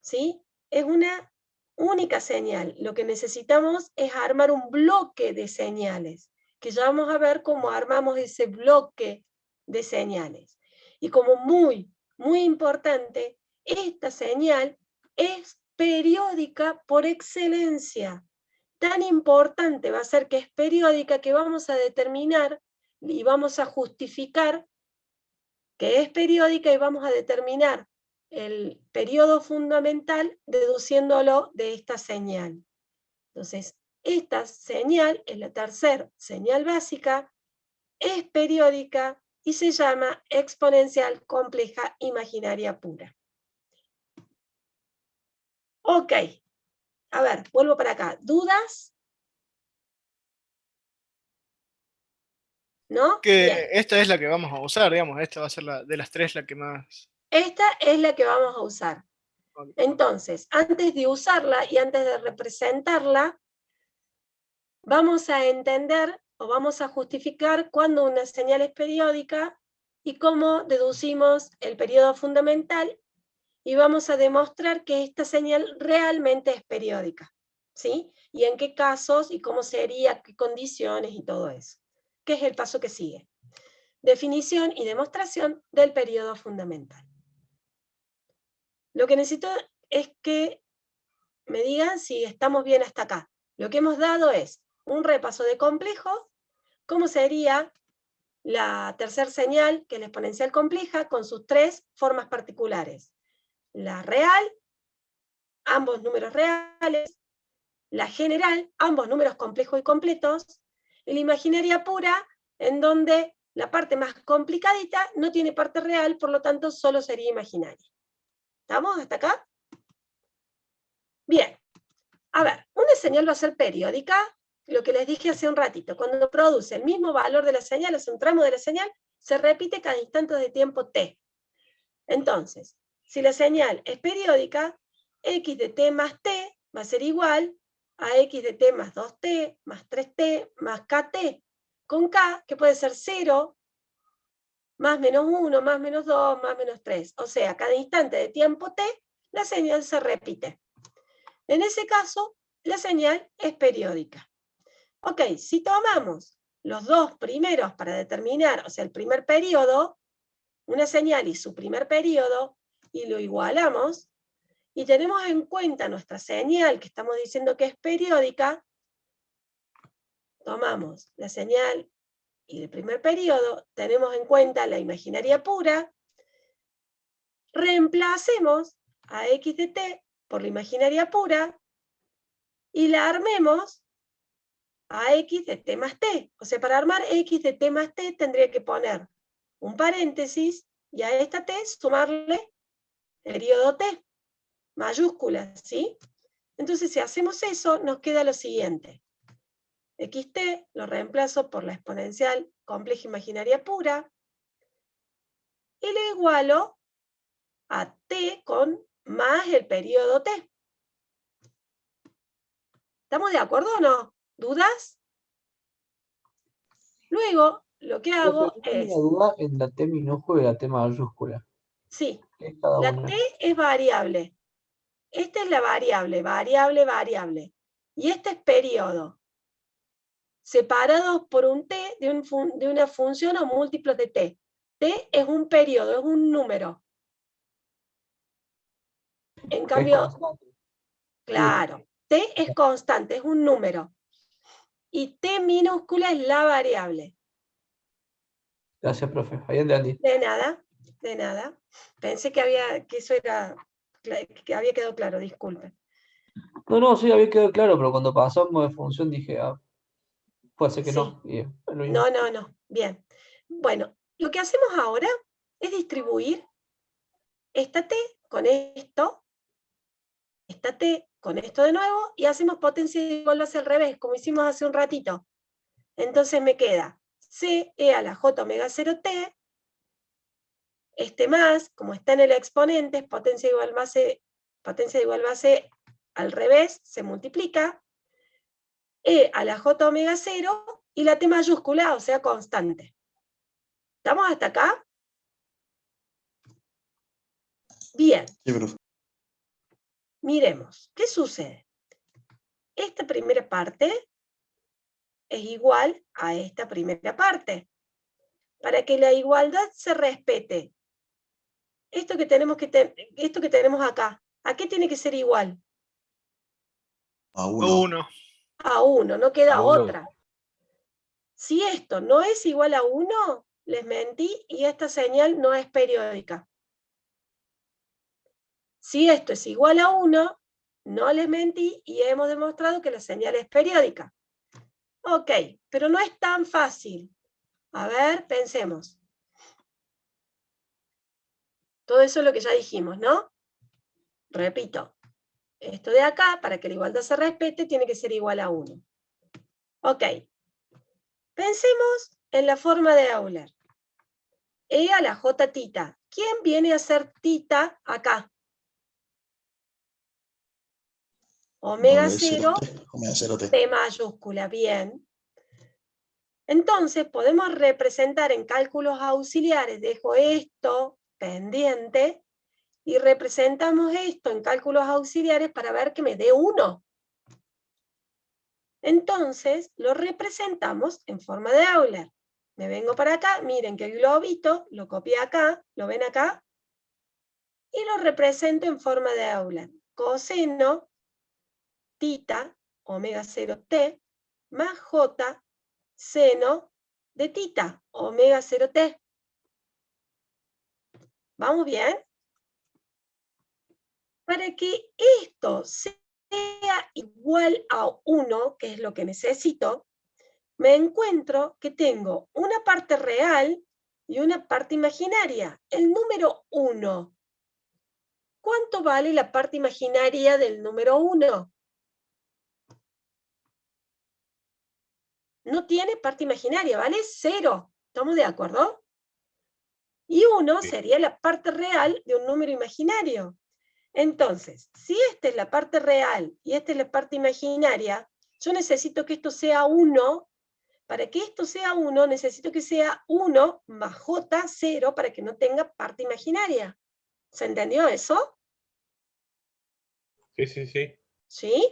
¿sí? Es una única señal. Lo que necesitamos es armar un bloque de señales, que ya vamos a ver cómo armamos ese bloque de señales. Y como muy importante, esta señal es periódica por excelencia. Tan importante va a ser que es periódica que vamos a determinar y vamos a justificar que es periódica y vamos a determinar el periodo fundamental deduciéndolo de esta señal. Entonces, esta señal es la tercera señal básica, es periódica y se llama exponencial compleja imaginaria pura. Ok, a ver, vuelvo para acá. ¿Dudas? ¿No? Que Bien. esta es la que vamos a usar, digamos, esta va a ser de las tres la que más... Esta es la que vamos a usar. Entonces, antes de usarla y antes de representarla, vamos a entender o vamos a justificar cuándo una señal es periódica y cómo deducimos el periodo fundamental, y vamos a demostrar que esta señal realmente es periódica, ¿sí? Y en qué casos y cómo sería, qué condiciones y todo eso. ¿Qué es el paso que sigue? Definición y demostración del periodo fundamental. Lo que necesito es que me digan si estamos bien hasta acá. Lo que hemos dado es un repaso de complejos, cómo sería la tercera señal, que es la exponencial compleja, con sus tres formas particulares. La real, ambos números reales, la general, ambos números complejos y completos, y la imaginaria pura, en donde la parte más complicadita no tiene parte real, por lo tanto solo sería imaginaria. ¿Estamos hasta acá? Bien. A ver, una señal va a ser periódica, lo que les dije hace un ratito, cuando produce el mismo valor de la señal, es un tramo de la señal, se repite cada instante de tiempo t. Entonces, si la señal es periódica, x de t más t va a ser igual a x de t más 2t, más 3t, más kt, con k, que puede ser 0, más menos 1, más menos 2, más menos 3. O sea, cada instante de tiempo t, la señal se repite. En ese caso, la señal es periódica. Ok, si tomamos los dos primeros para determinar, o sea, el primer periodo, una señal y su primer periodo, y lo igualamos, y tenemos en cuenta nuestra señal, que estamos diciendo que es periódica, tomamos la señal y el primer periodo, tenemos en cuenta la imaginaria pura, reemplacemos a x de t por la imaginaria pura, y la armemos a x de t más t. O sea, para armar x de t más t tendría que poner un paréntesis y a esta t sumarle el periodo t, mayúscula, ¿sí? Entonces, si hacemos eso, nos queda lo siguiente. xt lo reemplazo por la exponencial compleja imaginaria pura y le igualo a t con más el periodo t. ¿Estamos de acuerdo o no? ¿Dudas? Luego, lo que hago Yo tengo es... una duda en la T minúscula y la T mayúscula. Sí, ¿Qué es cada la una? t es variable. Esta es la variable, variable. Y este es periodo. Separados por un t de una función o múltiplos de t. T es un periodo, es un número. En Es cambio, constante. claro, t es constante, es un número. Y t minúscula es la variable. Gracias, profe. Ahí entendí. De nada, de nada. Pensé que eso era, que había quedado claro, disculpen. No, sí, había quedado claro, pero cuando pasamos de función dije, puede ser que Sí. no. Y es lo mismo. No. Bien. Bueno, lo que hacemos ahora es distribuir esta t con esto, esta t con esto de nuevo, y hacemos potencia igual hacia el revés, como hicimos hace un ratito. Entonces me queda c e a la j omega 0t, este más, como está en el exponente, es potencia igual base al revés, se multiplica, e a la j omega 0, y la t mayúscula, o sea, constante. ¿Estamos hasta acá? Bien. Sí, profe. Miremos, ¿qué sucede? Esta primera parte es igual a esta primera parte. Para que la igualdad se respete, esto que tenemos acá, ¿a qué tiene que ser igual? A 1. 1. A 1, no queda A uno. otra. Si esto no es igual a 1, les mentí y esta señal no es periódica. Si esto es igual a 1, no les mentí y hemos demostrado que la señal es periódica. Ok, pero no es tan fácil. A ver, pensemos. Todo eso es lo que ya dijimos, ¿no? Repito, esto de acá, para que la igualdad se respete, tiene que ser igual a 1. Ok. Pensemos en la forma de Euler. E a la j tita. ¿Quién viene a ser tita acá? Omega 0, Omega 0t. t mayúscula, bien. Entonces podemos representar en cálculos auxiliares, dejo esto pendiente, y representamos esto en cálculos auxiliares para ver que me dé 1. Entonces lo representamos en forma de Euler. Me vengo para acá, miren que el globito lo copié acá, lo ven acá, y lo represento en forma de Euler. Coseno tita, omega 0t, más j, seno de tita, omega 0t. ¿Vamos bien? Para que esto sea igual a 1, que es lo que necesito, me encuentro que tengo una parte real y una parte imaginaria. El número 1. ¿Cuánto vale la parte imaginaria del número 1? No tiene parte imaginaria, vale 0. ¿Estamos de acuerdo? Y 1 Sí. sería la parte real de un número imaginario. Entonces, si esta es la parte real y esta es la parte imaginaria, yo necesito que esto sea 1. Para que esto sea 1, necesito que sea 1 más j, 0, para que no tenga parte imaginaria. ¿Se entendió eso? Sí, sí, sí. ¿Sí?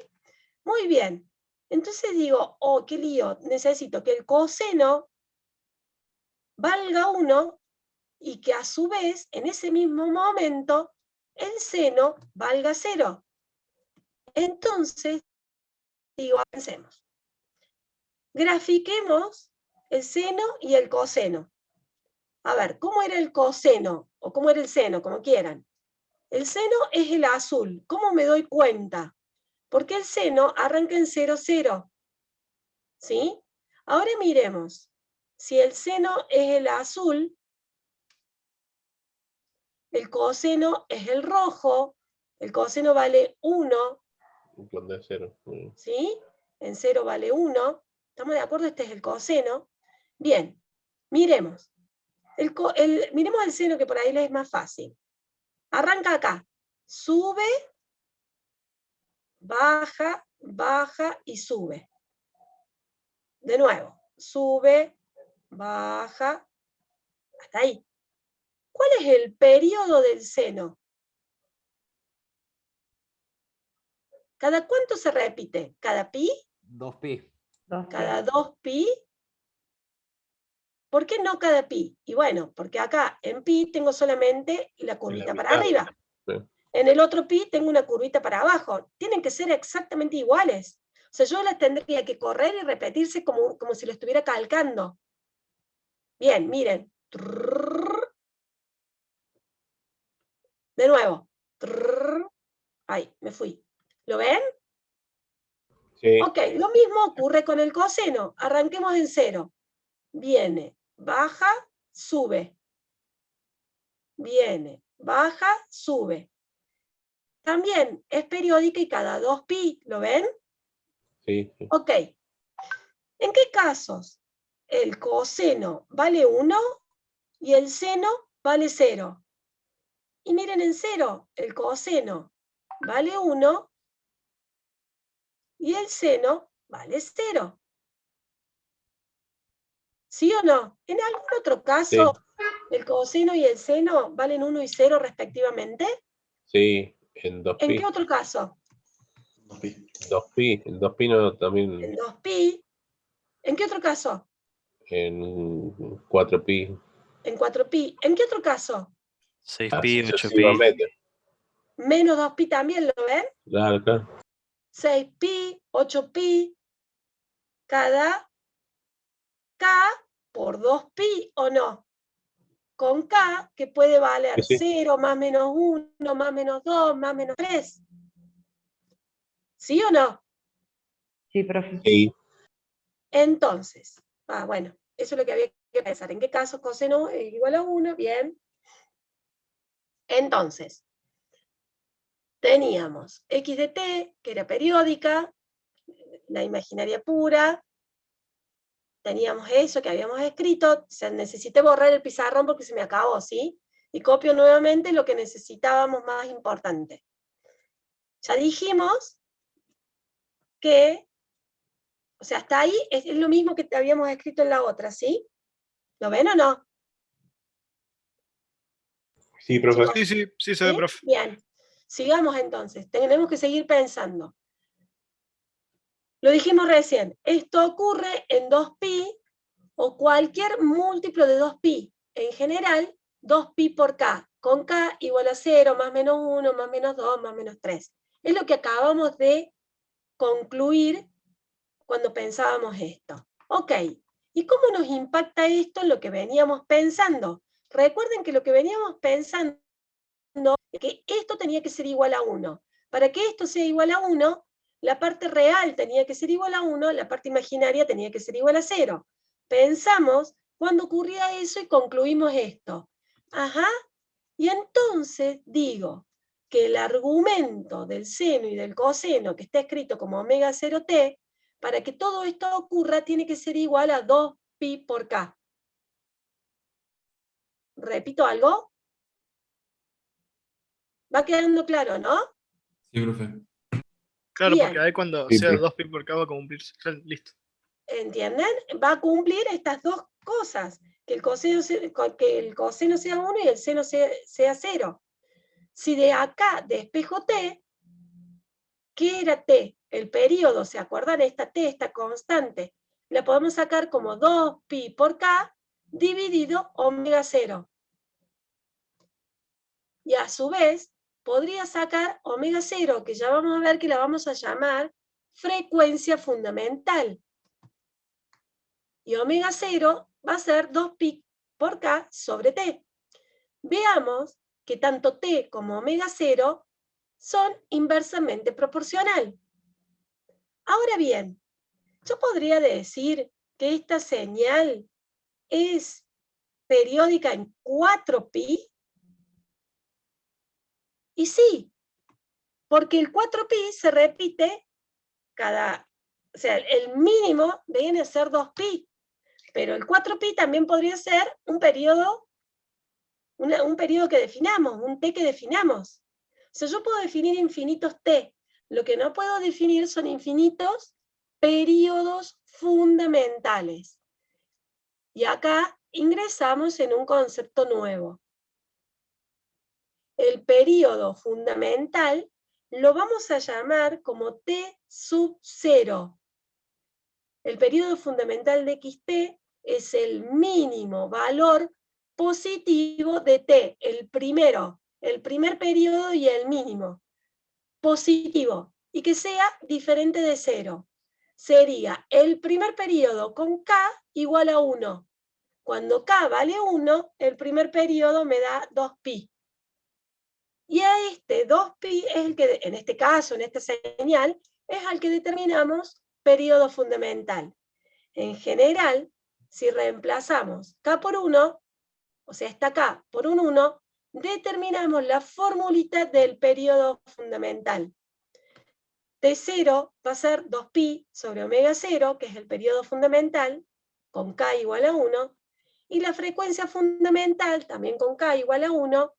Muy bien. Entonces digo, oh, qué lío, necesito que el coseno valga 1 y que a su vez, en ese mismo momento, el seno valga 0. Entonces, digo, avancemos. Grafiquemos el seno y el coseno. A ver, ¿cómo era el coseno? O ¿cómo era el seno? Como quieran. El seno es el azul. ¿Cómo me doy cuenta? Porque el seno arranca en 0, 0. ¿Sí? Ahora miremos. Si el seno es el azul, el coseno es el rojo, el coseno vale 1, Un plan de 0. ¿sí? En 0 vale 1. ¿Estamos de acuerdo? Este es el coseno. Bien, miremos. Miremos el seno, que por ahí les es más fácil. Arranca acá. Sube, baja, baja y sube. De nuevo. Sube, baja, hasta ahí. ¿Cuál es el periodo del seno? ¿Cada cuánto se repite? ¿Cada pi? 2pi. ¿Cada 2pi? ¿Por qué no cada pi? Y bueno, porque acá en pi tengo solamente la curvita para arriba. Sí. En el otro pi tengo una curvita para abajo. Tienen que ser exactamente iguales. O sea, yo las tendría que correr y repetirse como si lo estuviera calcando. Bien, miren. De nuevo. Ahí, me fui. ¿Lo ven? Sí. Ok, lo mismo ocurre con el coseno. Arranquemos en 0. Viene, baja, sube. Viene, baja, sube. También es periódica y cada 2pi, ¿lo ven? Sí, sí. Ok. ¿En qué casos el coseno vale 1 y el seno vale 0? Y miren en 0, el coseno vale 1 y el seno vale 0. ¿Sí o no? En algún otro caso, el coseno y el seno valen 1 y 0 respectivamente. Sí, en 2pi. ¿En qué otro caso? 2pi. 2pi, en 2pi no, también En 2pi. ¿En qué otro caso? en 4pi. En 4pi. ¿En qué otro caso? 6pi, Así 8pi. sucesivamente. Menos 2pi también, ¿lo ven? Claro, claro. 6pi, 8pi, cada k por 2pi, ¿o no? Con k, que puede valer Sí, sí. 0, más menos 1, más menos 2, más menos 3. ¿Sí o no? Sí, profe. Sí. Entonces, bueno, eso es lo que había que pensar. ¿En qué caso coseno es igual a 1? Bien. Entonces, teníamos x de t, que era periódica, la imaginaria pura. Teníamos eso que habíamos escrito. Necesité borrar el pizarrón porque se me acabó, ¿sí? Y copio nuevamente lo que necesitábamos más importante. Ya dijimos que, o sea, hasta ahí es lo mismo que habíamos escrito en la otra, ¿sí? ¿Lo ven o no? Sí, profe. Sí, se ve, ¿Sí? profe. Bien. Sigamos entonces. Tenemos que seguir pensando. Lo dijimos recién. Esto ocurre en 2pi o cualquier múltiplo de 2pi. En general, 2pi por k. Con k igual a 0, más menos 1, más menos 2, más menos 3. Es lo que acabamos de concluir cuando pensábamos esto. Ok, ¿y cómo nos impacta esto en lo que veníamos pensando? Recuerden que lo que veníamos pensando es que esto tenía que ser igual a 1. Para que esto sea igual a 1, la parte real tenía que ser igual a 1, la parte imaginaria tenía que ser igual a 0. Pensamos cuando ocurría eso y concluimos esto. Ajá, y entonces digo que el argumento del seno y del coseno, que está escrito como omega 0t, para que todo esto ocurra, tiene que ser igual a 2pi por k. ¿Repito algo? ¿Va quedando claro, no? Sí, profe. Claro, Bien. porque ahí cuando Sí, sea profe. 2pi por k va a cumplirse. Claro, listo. ¿Entienden? Va a cumplir estas dos cosas, que el coseno sea 1 y el seno sea 0. Si de acá despejo t, ¿qué era t? El periodo, ¿se acuerdan? Esta t, esta constante, la podemos sacar como 2pi por k dividido omega 0. Y a su vez, podría sacar omega 0, que ya vamos a ver que la vamos a llamar frecuencia fundamental. Y omega 0 va a ser 2pi por k sobre t. Veamos que tanto t como omega 0 son inversamente proporcional. Ahora bien, yo podría decir que esta señal es periódica en 4pi. Y sí, porque el 4pi se repite o sea, el mínimo viene a ser 2pi, pero el 4pi también podría ser un periodo que definamos, un t que definamos. O sea, yo puedo definir infinitos t, lo que no puedo definir son infinitos periodos fundamentales. Y acá ingresamos en un concepto nuevo. El periodo fundamental lo vamos a llamar como t sub 0. El periodo fundamental de xt es el mínimo valor positivo de t, el primer periodo y el mínimo. Positivo, y que sea diferente de 0. Sería el primer periodo con k igual a 1. Cuando k vale 1, el primer periodo me da 2pi. Y a este 2pi es el que, en este caso, en esta señal, es al que determinamos periodo fundamental. En general, si reemplazamos k por 1, o sea, esta k por un 1, determinamos la formulita del periodo fundamental. T0 va a ser 2pi sobre omega 0, que es el periodo fundamental, con k igual a 1, y la frecuencia fundamental, también con k igual a 1,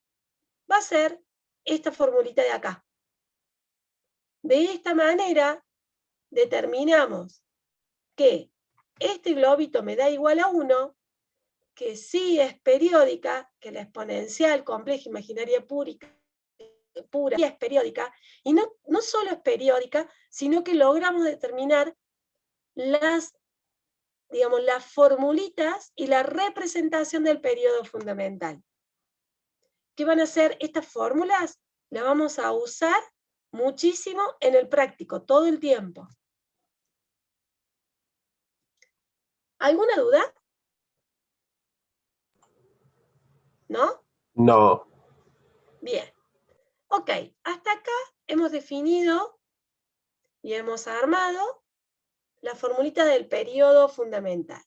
va a ser esta formulita de acá. De esta manera, determinamos que este globito me da igual a 1, que sí es periódica, que la exponencial compleja imaginaria pura es periódica, y no solo es periódica, sino que logramos determinar las formulitas y la representación del periodo fundamental. ¿Qué van a hacer estas fórmulas? Las vamos a usar muchísimo en el práctico, todo el tiempo. ¿Alguna duda? ¿No? No. Bien. Ok, hasta acá hemos definido y hemos armado la formulita del periodo fundamental.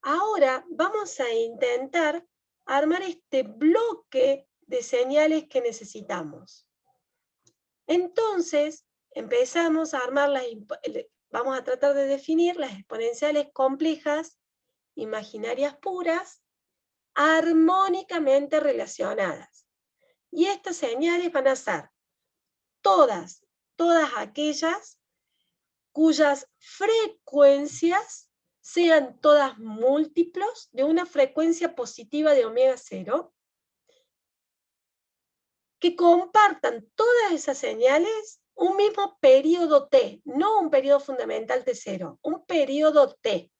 Ahora vamos a intentar armar este bloque de señales que necesitamos. Entonces, empezamos a armar vamos a tratar de definir las exponenciales complejas, imaginarias puras, armónicamente relacionadas. Y estas señales van a ser todas aquellas cuyas frecuencias sean todas múltiplos de una frecuencia positiva de omega 0, que compartan todas esas señales un mismo periodo t, no un periodo fundamental T0, un periodo t.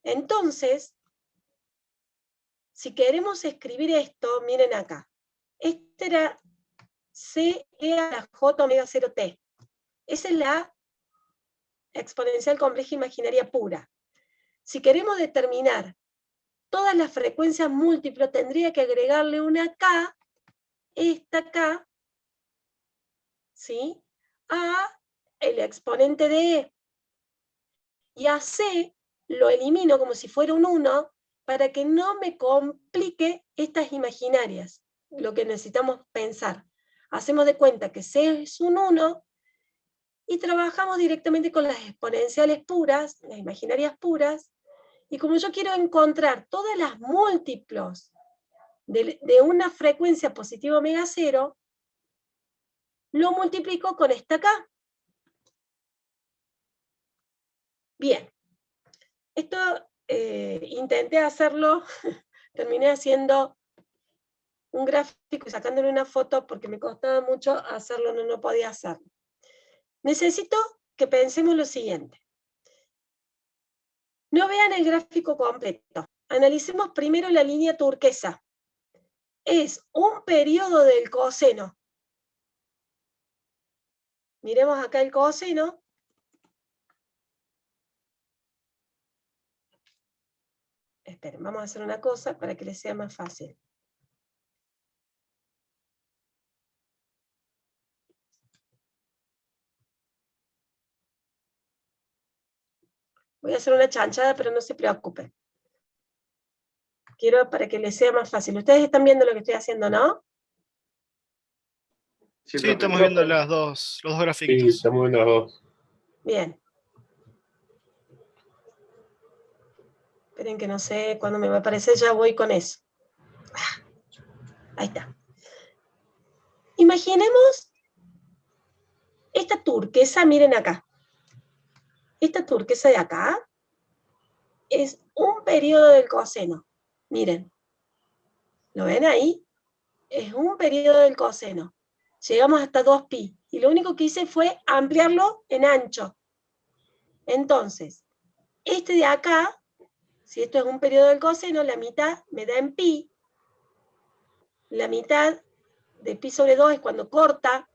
Entonces, si queremos escribir esto, miren acá. Este era C a la J omega 0t. Esa es la exponencial compleja imaginaria pura. Si queremos determinar todas las frecuencias múltiples, tendría que agregarle una K, esta K, ¿sí?, a el exponente de E. Y a C lo elimino como si fuera un 1, para que no me complique estas imaginarias, lo que necesitamos pensar. Hacemos de cuenta que C es un 1 y trabajamos directamente con las exponenciales puras, las imaginarias puras, y como yo quiero encontrar todas las múltiplos de una frecuencia positiva omega 0, lo multiplico con esta acá. Bien, esto intenté hacerlo, terminé haciendo un gráfico y sacándole una foto porque me costaba mucho hacerlo, no podía hacerlo. Necesito que pensemos lo siguiente. No vean el gráfico completo. Analicemos primero la línea turquesa. Es un periodo del coseno. Miremos acá el coseno. Esperen, vamos a hacer una cosa para que les sea más fácil. Voy a hacer una chanchada, pero no se preocupen. Quiero para que les sea más fácil. Ustedes están viendo lo que estoy haciendo, ¿no? Sí, estamos viendo los dos gráficos. Sí, estamos viendo los dos. Bien. Esperen que no sé cuándo me va a aparecer, ya voy con eso. Ahí está. Imaginemos esta turquesa, miren acá. Esta turquesa de acá es un periodo del coseno. Miren. ¿Lo ven ahí? Es un periodo del coseno. Llegamos hasta 2pi. Y lo único que hice fue ampliarlo en ancho. Entonces, este de acá, si esto es un periodo del coseno, la mitad me da en pi. La mitad de pi sobre 2 es cuando corta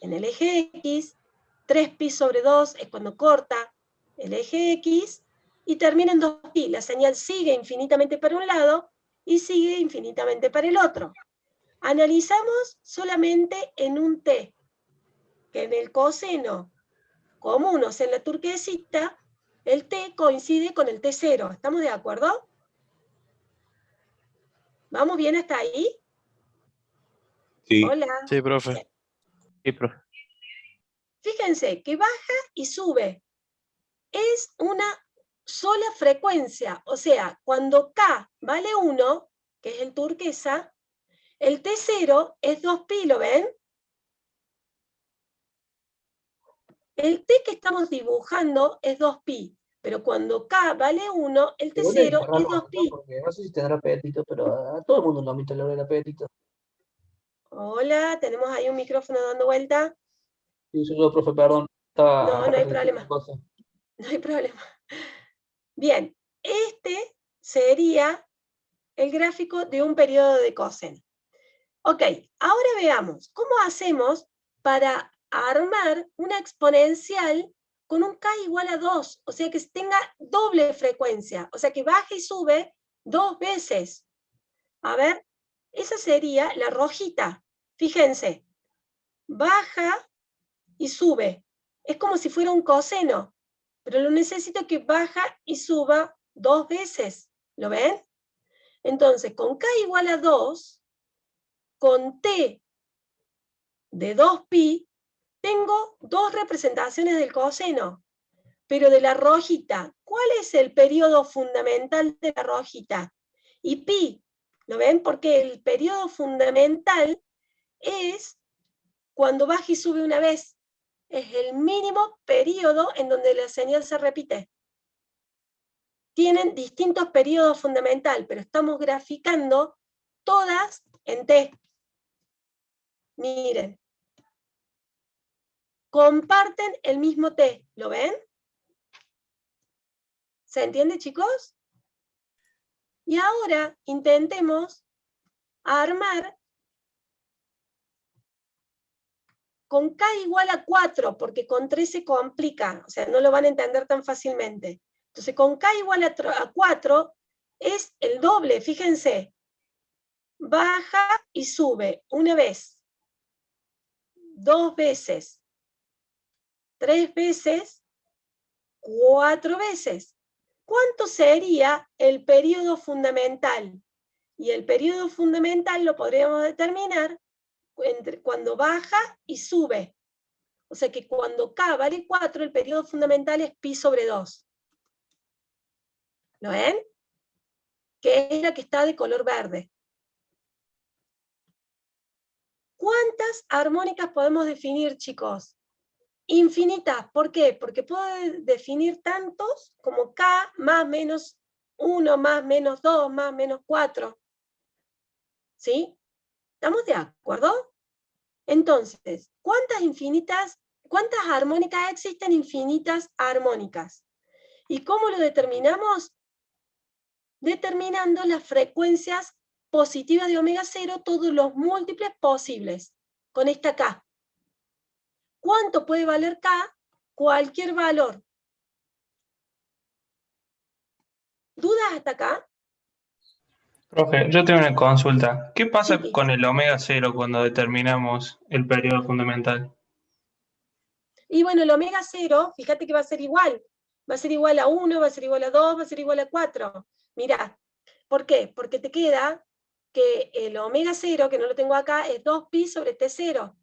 en el eje X. 3pi sobre 2 es cuando corta el eje X. Y termina en 2pi. La señal sigue infinitamente para un lado y sigue infinitamente para el otro. Analizamos solamente en un t, que en el coseno común, o sea, en la turquesita, el t coincide con el t0. ¿Estamos de acuerdo? ¿Vamos bien hasta ahí? Sí. Hola. Sí, profe. Sí, profe. Fíjense que baja y sube. Es una sola frecuencia. O sea, cuando K vale 1, que es el turquesa, el T0 es 2pi, ¿lo ven? El T que estamos dibujando es 2pi, pero cuando K vale 1, el Igual T0 es raro, es ¿no? 2pi. Porque no sé si tendrá apetito, pero a todo el mundo en la mitad le da el apetito. Hola, tenemos ahí un micrófono dando vuelta. Sí, soy yo, profe, perdón. Estaba No, no hay repitiendo problema. cosas. No hay problema. Bien, este sería el gráfico de un periodo de coseno. Ok, ahora veamos cómo hacemos para armar una exponencial con un k igual a 2, o sea que tenga doble frecuencia, o sea que baje y sube 2 veces. A ver, esa sería la rojita. Fíjense, baja y sube. Es como si fuera un coseno, pero lo necesito que baja y suba 2 veces. ¿Lo ven? Entonces, con k igual a 2, con t de 2pi, tengo dos representaciones del coseno, pero de la rojita. ¿Cuál es el periodo fundamental de la rojita? Y pi, ¿lo ven? Porque el periodo fundamental es cuando baja y sube una vez. Es el mínimo periodo en donde la señal se repite. Tienen distintos periodos fundamentales, pero estamos graficando todas en T. Miren. Comparten el mismo T, ¿lo ven? ¿Se entiende, chicos? Y ahora intentemos armar con K igual a 4, porque con 3 se complica, o sea, no lo van a entender tan fácilmente. Entonces, con K igual a 4 es el doble, fíjense. Baja y sube una vez, 2 veces, 3 veces, 4 veces. ¿Cuánto sería el periodo fundamental? Y el periodo fundamental lo podríamos determinar cuando baja y sube. O sea que cuando K vale 4, el periodo fundamental es pi sobre 2. ¿Lo ven? Que es la que está de color verde. ¿Cuántas armónicas podemos definir, chicos? Infinitas. ¿Por qué? Porque puedo definir tantos como K más menos 1, más menos 2, más menos 4. ¿Sí? ¿Estamos de acuerdo? Entonces, ¿cuántas armónicas existen? Infinitas armónicas. ¿Y cómo lo determinamos? Determinando las frecuencias positivas de omega 0, todos los múltiples posibles, con esta K. ¿Cuánto puede valer K? Cualquier valor. ¿Dudas hasta acá? Profe, yo tengo una consulta. ¿Qué pasa Sí. con el omega 0 cuando determinamos el periodo fundamental? Y bueno, el omega 0, fíjate que va a ser igual. Va a ser igual a 1, va a ser igual a 2, va a ser igual a 4. Mirá, ¿por qué? Porque te queda que el omega 0, que no lo tengo acá, es 2pi sobre T0.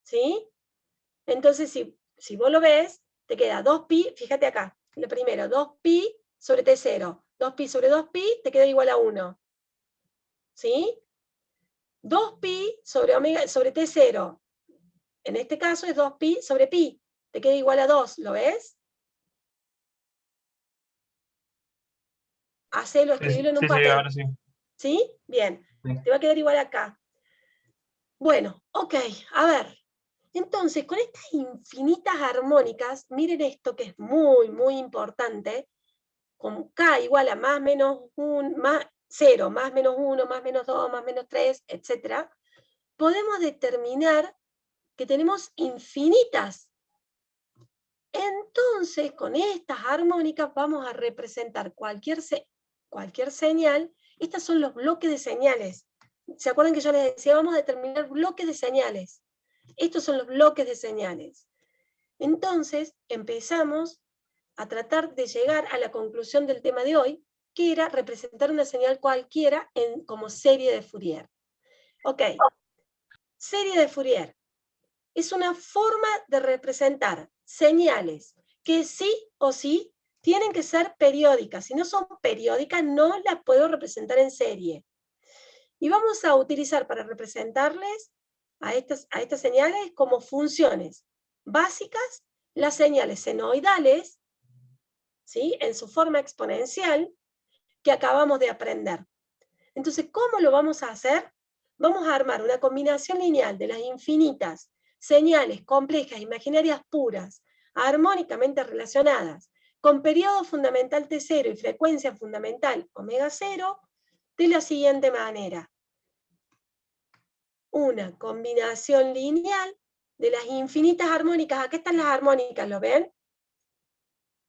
¿Sí? Entonces, si vos lo ves, te queda 2pi, fíjate acá, lo primero, 2pi sobre T0. 2pi sobre 2pi te queda igual a 1. ¿Sí? 2pi sobre T0. En este caso es 2pi sobre pi. Te queda igual a 2, ¿lo ves? Hacelo, escribilo en un Sí, papel. ahora sí. ¿Sí? Bien. Sí. Te va a quedar igual acá. Bueno, ok, a ver. Entonces, con estas infinitas armónicas, miren esto que es muy, muy importante, con K igual a más menos 1, más 0, más menos 1, más menos 2, más menos 3, etc., podemos determinar que tenemos infinitas. Entonces, con estas armónicas vamos a representar cualquier señal. Estos son los bloques de señales. ¿Se acuerdan que yo les decía, vamos a determinar bloques de señales? Estos son los bloques de señales. Entonces, empezamos a tratar de llegar a la conclusión del tema de hoy, que era representar una señal cualquiera como serie de Fourier. Ok, serie de Fourier es una forma de representar señales que sí o sí tienen que ser periódicas. Si no son periódicas, no las puedo representar en serie. Y vamos a utilizar para representarles a estas señales como funciones básicas, las señales senoidales, ¿sí?, en su forma exponencial, que acabamos de aprender. Entonces, ¿cómo lo vamos a hacer? Vamos a armar una combinación lineal de las infinitas señales complejas, imaginarias puras, armónicamente relacionadas, con periodo fundamental T0 y frecuencia fundamental omega 0, de la siguiente manera. Una combinación lineal de las infinitas armónicas. Acá están las armónicas, ¿lo ven?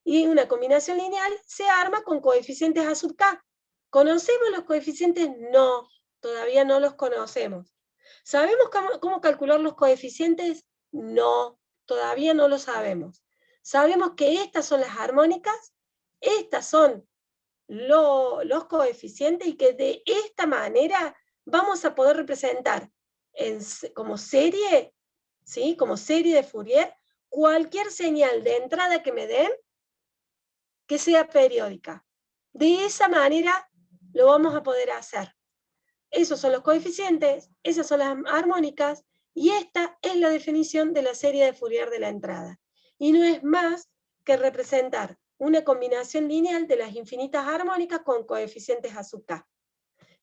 Y una combinación lineal se arma con coeficientes A sub k. ¿Conocemos los coeficientes? No, todavía no los conocemos. ¿Sabemos cómo calcular los coeficientes? No, todavía no lo sabemos. Sabemos que estas son las armónicas, estas son los coeficientes, y que de esta manera vamos a poder representar como serie, ¿sí?, como serie de Fourier, cualquier señal de entrada que me den que sea periódica. De esa manera lo vamos a poder hacer. Esos son los coeficientes, esas son las armónicas, y esta es la definición de la serie de Fourier de la entrada. Y no es más que representar una combinación lineal de las infinitas armónicas con coeficientes A sub k.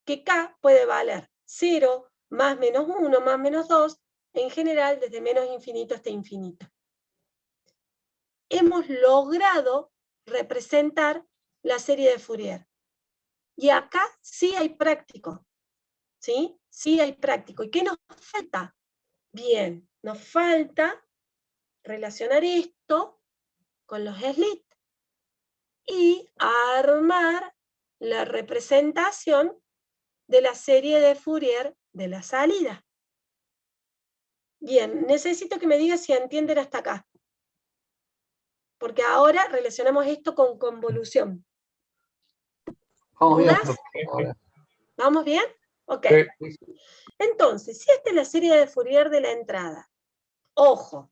Que k puede valer 0, más menos 1, más menos 2, en general desde menos infinito hasta infinito. Hemos logrado representar la serie de Fourier. Y acá sí hay práctico. ¿Sí? Sí hay práctico. ¿Y qué nos falta? Bien, nos falta relacionar esto con los slits y armar la representación de la serie de Fourier de la salida. Bien, necesito que me digas si entienden hasta acá. Porque ahora relacionamos esto con convolución. Vamos bien, ¿Dudas? ahora. ¿Vamos bien? Ok. Sí. Entonces, si esta es la serie de Fourier de la entrada, ojo,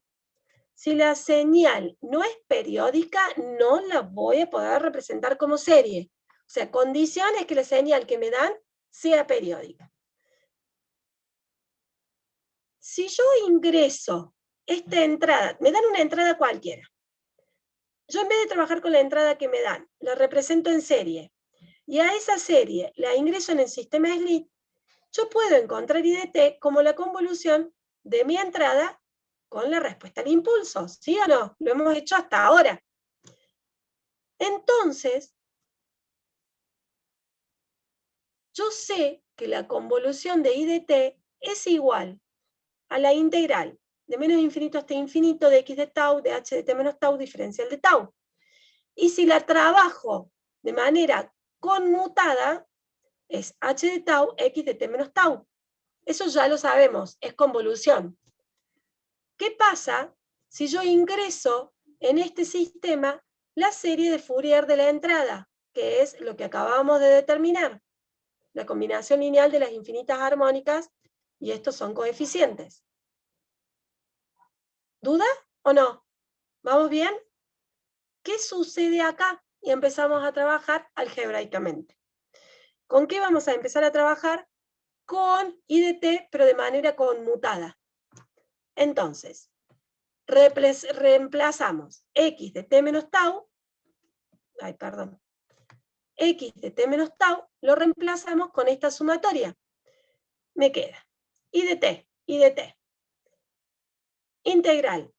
si la señal no es periódica, no la voy a poder representar como serie. O sea, condición es que la señal que me dan sea periódica. Si yo ingreso esta entrada, me dan una entrada cualquiera. Yo, en vez de trabajar con la entrada que me dan, la represento en serie, y a esa serie la ingreso en el sistema slit, yo puedo encontrar IDT como la convolución de mi entrada con la respuesta al impulso, ¿sí o no? Lo hemos hecho hasta ahora. Entonces, yo sé que la convolución de IDT es igual a la integral de menos infinito hasta infinito de x de tau, de h de t menos tau, diferencial de tau. Y si la trabajo de manera conmutada, es h de tau, x de t menos tau. Eso ya lo sabemos, es convolución. ¿Qué pasa si yo ingreso en este sistema la serie de Fourier de la entrada, que es lo que acabamos de determinar? La combinación lineal de las infinitas armónicas, y estos son coeficientes. ¿Duda o no? ¿Vamos bien? ¿Qué sucede acá? Y empezamos a trabajar algebraicamente. ¿Con qué vamos a empezar a trabajar? Con IDT, pero de manera conmutada. Entonces, reemplazamos x de t menos tau, x de t menos tau, lo reemplazamos con esta sumatoria. Me queda IDT, integral,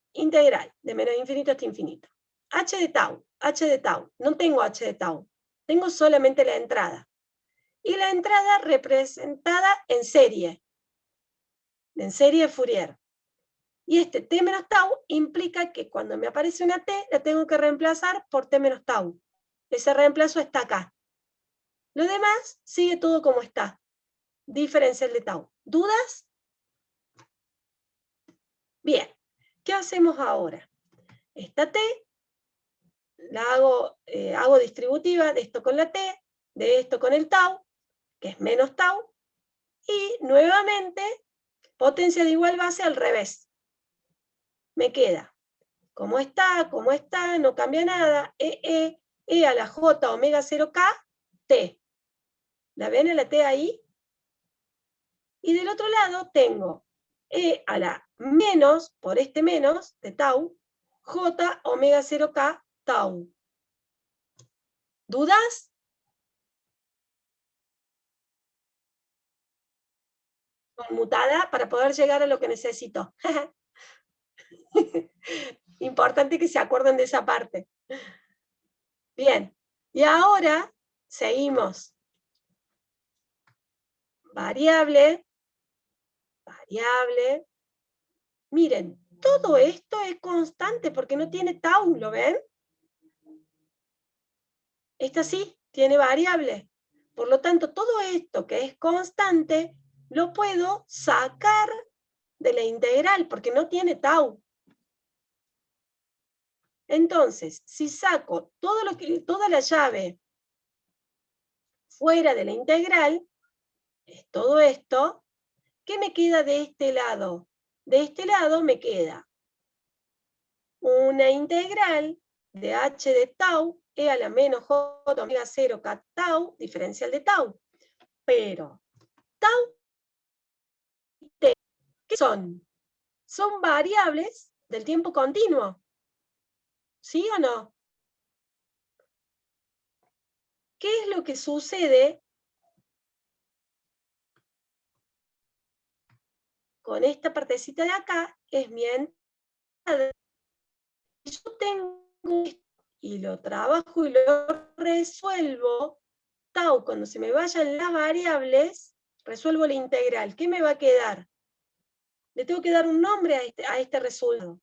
de menos infinito hasta infinito. H de tau, no tengo h de tau, tengo solamente la entrada. Y la entrada representada en serie Fourier. Y este t menos tau implica que cuando me aparece una t, la tengo que reemplazar por t menos tau. Ese reemplazo está acá. Lo demás sigue todo como está. Diferencial de tau. ¿Dudas? Bien. ¿Qué hacemos ahora? Esta t, la hago distributiva de esto con la t, de esto con el tau, que es menos tau, y nuevamente potencia de igual base al revés. Me queda, como está, no cambia nada, E a la J omega 0K, T. ¿La ven a la T ahí? Y del otro lado tengo E a la menos, por este menos, de tau, J omega 0K, tau. ¿Dudas? Conmutada para poder llegar a lo que necesito. Importante que se acuerden de esa parte. Bien, y ahora seguimos. Variable. Miren, todo esto es constante porque no tiene tau, ¿lo ven? Esta sí tiene variable. Por lo tanto, todo esto que es constante lo puedo sacar de la integral porque no tiene tau. Entonces, si saco toda la llave fuera de la integral, es todo esto, ¿qué me queda de este lado? De este lado me queda una integral de h de tau, e a la menos j omega 0 k tau, diferencial de tau. Pero, tau y t, ¿qué son? Son variables del tiempo continuo. ¿Sí o no? ¿Qué es lo que sucede con esta partecita de acá? Es mi entrada. Yo tengo esto y lo trabajo y lo resuelvo, tau, cuando se me vayan las variables, resuelvo la integral. ¿Qué me va a quedar? Le tengo que dar un nombre a este resultado.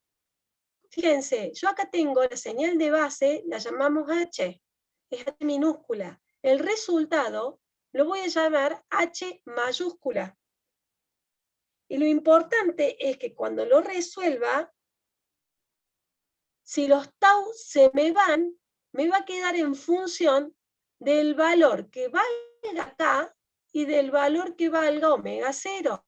Fíjense, yo acá tengo la señal de base, la llamamos H, es H minúscula. El resultado lo voy a llamar H mayúscula. Y lo importante es que cuando lo resuelva, si los tau se me van, me va a quedar en función del valor que valga acá y del valor que valga omega 0.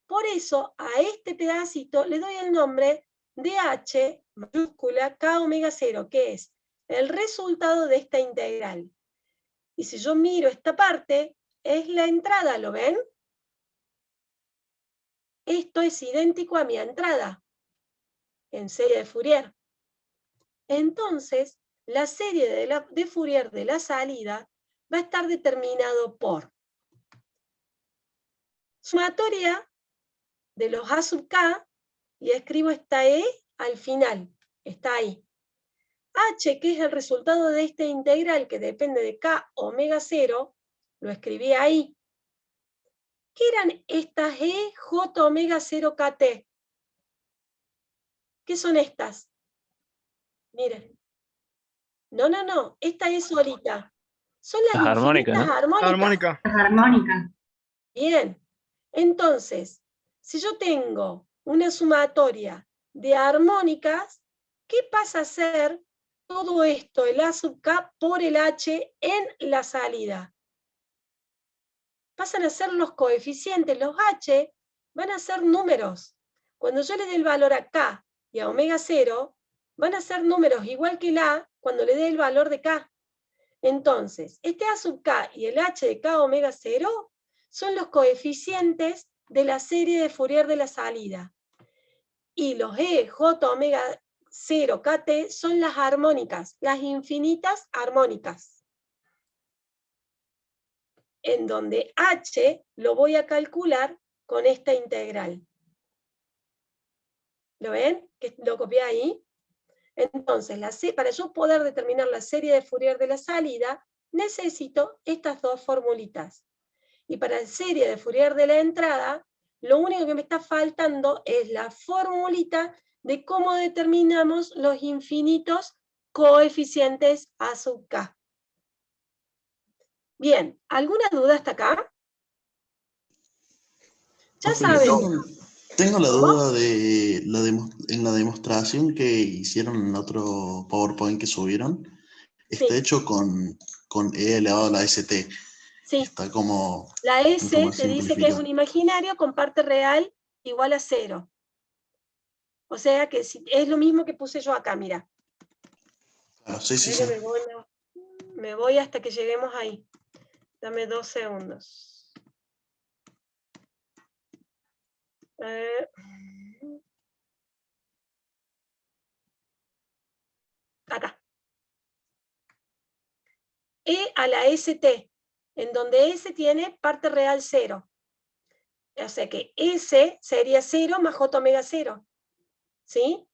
Por eso a este pedacito le doy el nombre de H mayúscula K omega 0, que es el resultado de esta integral. Y si yo miro esta parte, es la entrada, ¿lo ven? Esto es idéntico a mi entrada en serie de Fourier. Entonces, la serie de Fourier de la salida va a estar determinado por sumatoria de los A sub K, y escribo esta E al final, está ahí. H, que es el resultado de esta integral que depende de K omega 0, lo escribí ahí. ¿Qué eran estas E, J omega 0 KT? ¿Qué son estas? Miren. No, esta es solita. Son las armónicas, infinitas ¿no? armónicas. Las armónicas. Bien. Entonces, si yo tengo una sumatoria de armónicas, ¿qué pasa a ser todo esto, el A sub K por el H en la salida? Pasan a ser los coeficientes, los H van a ser números. Cuando yo le dé el valor a K y a omega 0, van a ser números igual que el A cuando le dé el valor de K. Entonces, este A sub K y el H de K omega 0 son los coeficientes de la serie de Fourier de la salida. Y los E, J omega 0 KT son las armónicas, las infinitas armónicas. En donde H lo voy a calcular con esta integral. ¿Lo ven? Que lo copié ahí. Entonces, para yo poder determinar la serie de Fourier de la salida, necesito estas dos formulitas. Y para la serie de Fourier de la entrada, lo único que me está faltando es la formulita de cómo determinamos los infinitos coeficientes A sub K. Bien, ¿alguna duda hasta acá? Ya saben. Tengo la duda de en la demostración que hicieron en otro PowerPoint que subieron. Está hecho con con E elevado a la ST. Sí. Está como... La S como te dice que es simplificado. un imaginario con parte real igual a 0. O sea que es lo mismo que puse yo acá, mira. Claro, sí, sí, sí. Me voy hasta que lleguemos ahí. Dame 2 segundos. Acá. E a la ST, en donde S tiene parte real 0. O sea que S sería 0 más J omega 0. ¿Sí?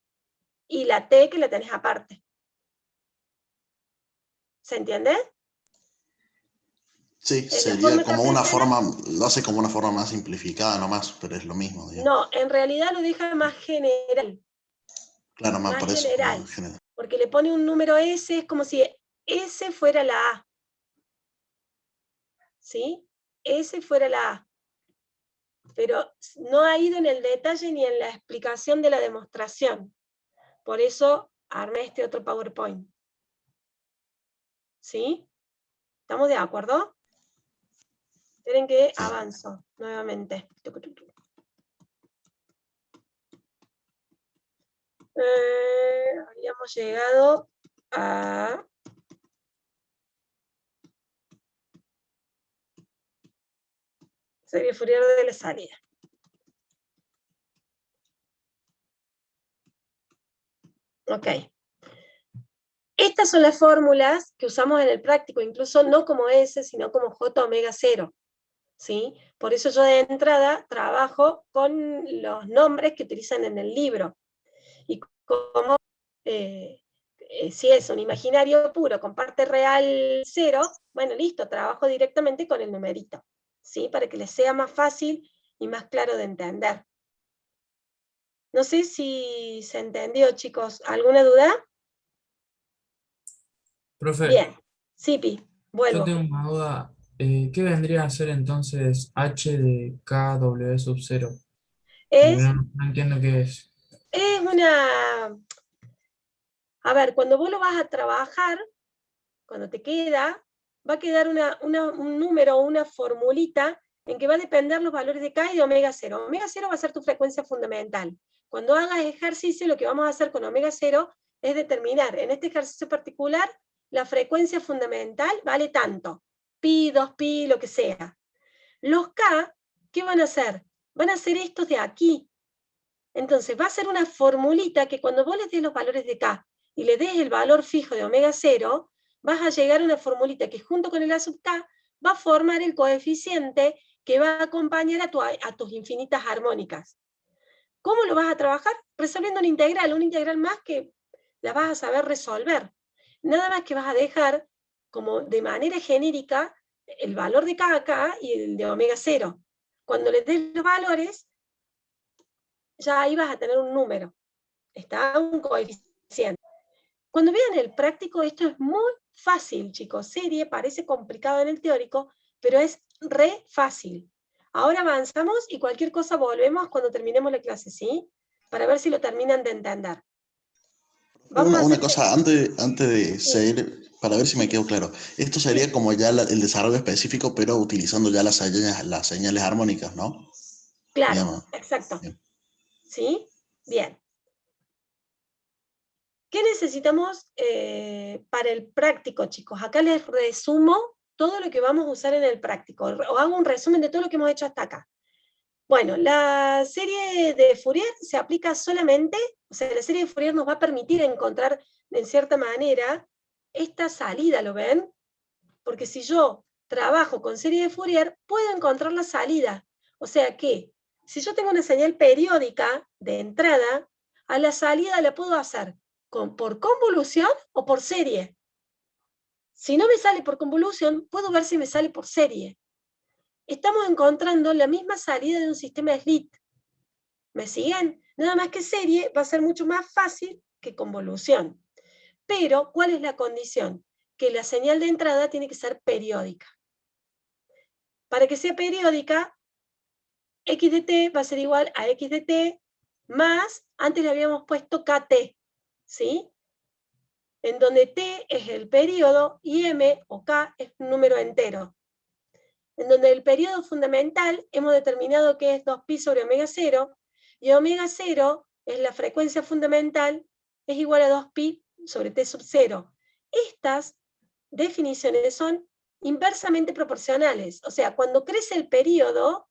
Y la T que la tenés aparte. ¿Se entiende? Sí, sería como una forma, lo hace como una forma más simplificada nomás, pero es lo mismo. Digamos. No, en realidad lo deja más general. Claro, más por eso. General. Porque le pone un número S, es como si S fuera la A. ¿Sí? S fuera la A. Pero no ha ido en el detalle ni en la explicación de la demostración. Por eso armé este otro PowerPoint. ¿Sí? ¿Estamos de acuerdo? Esperen que avanzo nuevamente. Habíamos llegado a... serie Fourier de la salida. Ok. Estas son las fórmulas que usamos en el práctico, incluso no como S, sino como J omega 0. ¿Sí? Por eso yo de entrada trabajo con los nombres que utilizan en el libro. Y como si es un imaginario puro con parte real 0, bueno, listo, trabajo directamente con el numerito. ¿Sí? Para que les sea más fácil y más claro de entender. No sé si se entendió, chicos. ¿Alguna duda? Profe, bien. Sí, Pi, vuelvo. Yo tengo una duda. ¿Qué vendría a ser entonces H de KW sub 0? No entiendo qué es. Es una... A ver, cuando vos lo vas a trabajar, cuando te queda, va a quedar un número o una formulita en que va a depender los valores de K y de omega 0. Omega 0 va a ser tu frecuencia fundamental. Cuando hagas ejercicio, lo que vamos a hacer con omega 0 es determinar, en este ejercicio particular, la frecuencia fundamental vale tanto, pi, 2pi, lo que sea. Los K, ¿qué van a hacer? Van a ser estos de aquí. Entonces, va a ser una formulita que cuando vos les des los valores de K y le des el valor fijo de omega 0, vas a llegar a una formulita que junto con el A sub K va a formar el coeficiente que va a acompañar a tus infinitas armónicas. ¿Cómo lo vas a trabajar? Resolviendo una integral más que la vas a saber resolver. Nada más que vas a dejar como de manera genérica el valor de K acá y el de omega 0. Cuando le des los valores, ya ahí vas a tener un número. Está un coeficiente. Cuando vean el práctico, esto es muy fácil, chicos. Serie parece complicado en el teórico, pero es re fácil. Ahora avanzamos y cualquier cosa volvemos cuando terminemos la clase, ¿sí? Para ver si lo terminan de entender. Una cosa, antes de seguir, para ver si me quedo claro. Esto sería como ya el desarrollo específico, pero utilizando ya las señales armónicas, ¿no? Claro, digamos. exacto. Bien. ¿Sí? Bien. ¿Qué necesitamos para el práctico, chicos? Acá les resumo todo lo que vamos a usar en el práctico, o hago un resumen de todo lo que hemos hecho hasta acá. Bueno, la serie de Fourier se aplica solamente, o sea, la serie de Fourier nos va a permitir encontrar, en cierta manera, esta salida, ¿lo ven? Porque si yo trabajo con serie de Fourier, puedo encontrar la salida. O sea que, si yo tengo una señal periódica de entrada, a la salida la puedo hacer por convolución o por serie. Si no me sale por convolución, puedo ver si me sale por serie. Estamos encontrando la misma salida de un sistema slit. ¿Me siguen? Nada más que serie va a ser mucho más fácil que convolución. Pero, ¿cuál es la condición? Que la señal de entrada tiene que ser periódica. Para que sea periódica, x de t va a ser igual a x de t más, antes le habíamos puesto kt, ¿sí? en donde T es el período y M o K es un número entero. En donde el período fundamental hemos determinado que es 2pi sobre omega 0, y omega 0 es la frecuencia fundamental, es igual a 2pi sobre T sub 0. Estas definiciones son inversamente proporcionales, o sea, cuando crece el período,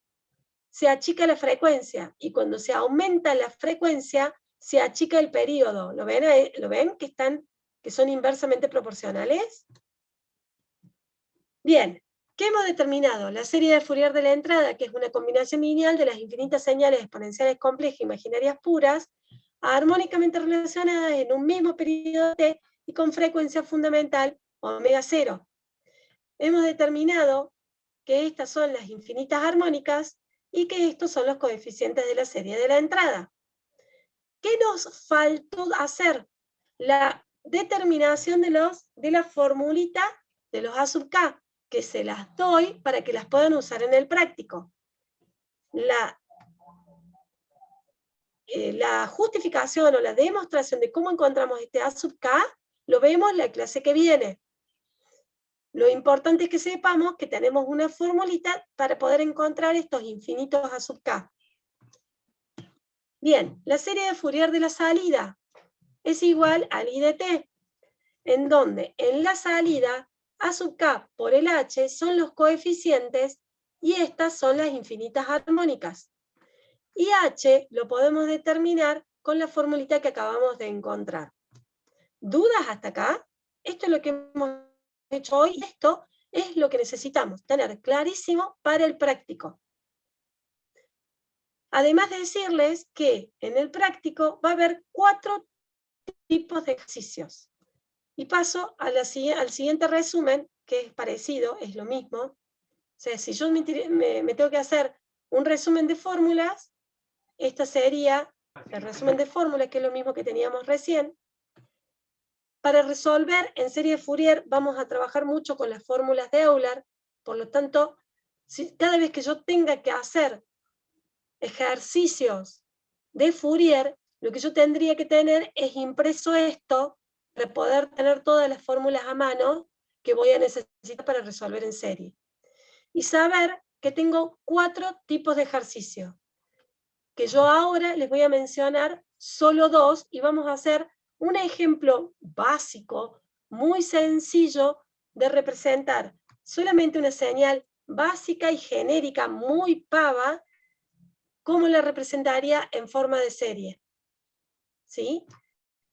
se achica la frecuencia, y cuando se aumenta la frecuencia, se achica el período. ¿Lo ven? ¿Lo ven que son inversamente proporcionales? Bien, ¿qué hemos determinado? La serie de Fourier de la entrada, que es una combinación lineal de las infinitas señales exponenciales complejas e imaginarias puras, armónicamente relacionadas en un mismo periodo t y con frecuencia fundamental omega 0. Hemos determinado que estas son las infinitas armónicas y que estos son los coeficientes de la serie de la entrada. ¿Qué nos faltó hacer? La determinación de la formulita de los A sub K, que se las doy para que las puedan usar en el práctico. La justificación o la demostración de cómo encontramos este A sub K, lo vemos en la clase que viene. Lo importante es que sepamos que tenemos una formulita para poder encontrar estos infinitos A sub K. Bien, la serie de Fourier de la salida es igual al I de t, en donde en la salida A sub K por el H son los coeficientes y estas son las infinitas armónicas. Y H lo podemos determinar con la formulita que acabamos de encontrar. ¿Dudas hasta acá? Esto es lo que hemos hecho hoy y esto es lo que necesitamos tener clarísimo para el práctico. Además de decirles que en el práctico va a haber 4 tipos de ejercicios. Y paso al siguiente resumen, que es parecido, es lo mismo. O sea, si yo me tengo que hacer un resumen de fórmulas, este sería el resumen de fórmulas, que es lo mismo que teníamos recién. Para resolver en serie de Fourier vamos a trabajar mucho con las fórmulas de Euler, por lo tanto, cada vez que yo tenga que hacer ejercicios de Fourier, lo que yo tendría que tener es impreso esto para poder tener todas las fórmulas a mano que voy a necesitar para resolver en serie. Y saber que tengo 4 tipos de ejercicio, que yo ahora les voy a mencionar solo 2 y vamos a hacer un ejemplo básico, muy sencillo, de representar solamente una señal básica y genérica, muy pava, ¿cómo la representaría en forma de serie? ¿Sí?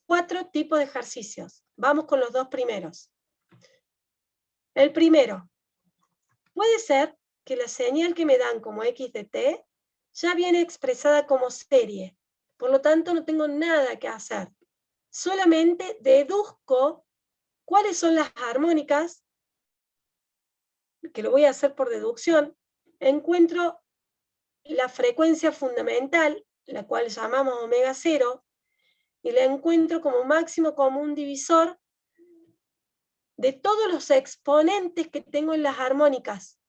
4 tipos de ejercicios. Vamos con los 2 primeros. El primero, puede ser que la señal que me dan como x de t ya viene expresada como serie, por lo tanto no tengo nada que hacer. Solamente deduzco cuáles son las armónicas, que lo voy a hacer por deducción, encuentro la frecuencia fundamental, la cual llamamos omega 0, y la encuentro como máximo común divisor de todos los exponentes que tengo en las armónicas.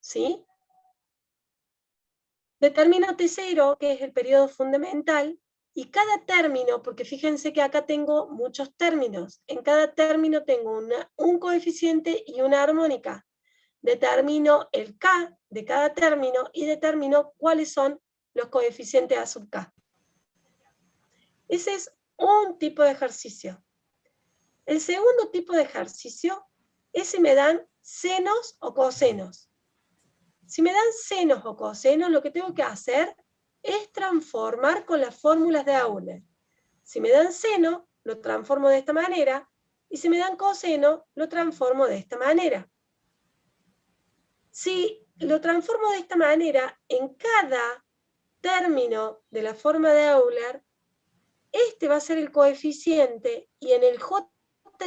¿Sí? Determino T0, que es el periodo fundamental, y cada término, porque fíjense que acá tengo muchos términos, en cada término tengo un coeficiente y una armónica. Determino el K de cada término y determino cuáles son los coeficientes A sub K. Ese es un tipo de ejercicio. El segundo tipo de ejercicio es si me dan senos o cosenos. Si me dan senos o cosenos, lo que tengo que hacer es transformar con las fórmulas de Euler. Si me dan seno, lo transformo de esta manera, y si me dan coseno, lo transformo de esta manera. Si lo transformo de esta manera, en cada término de la forma de Euler, este va a ser el coeficiente, y en el J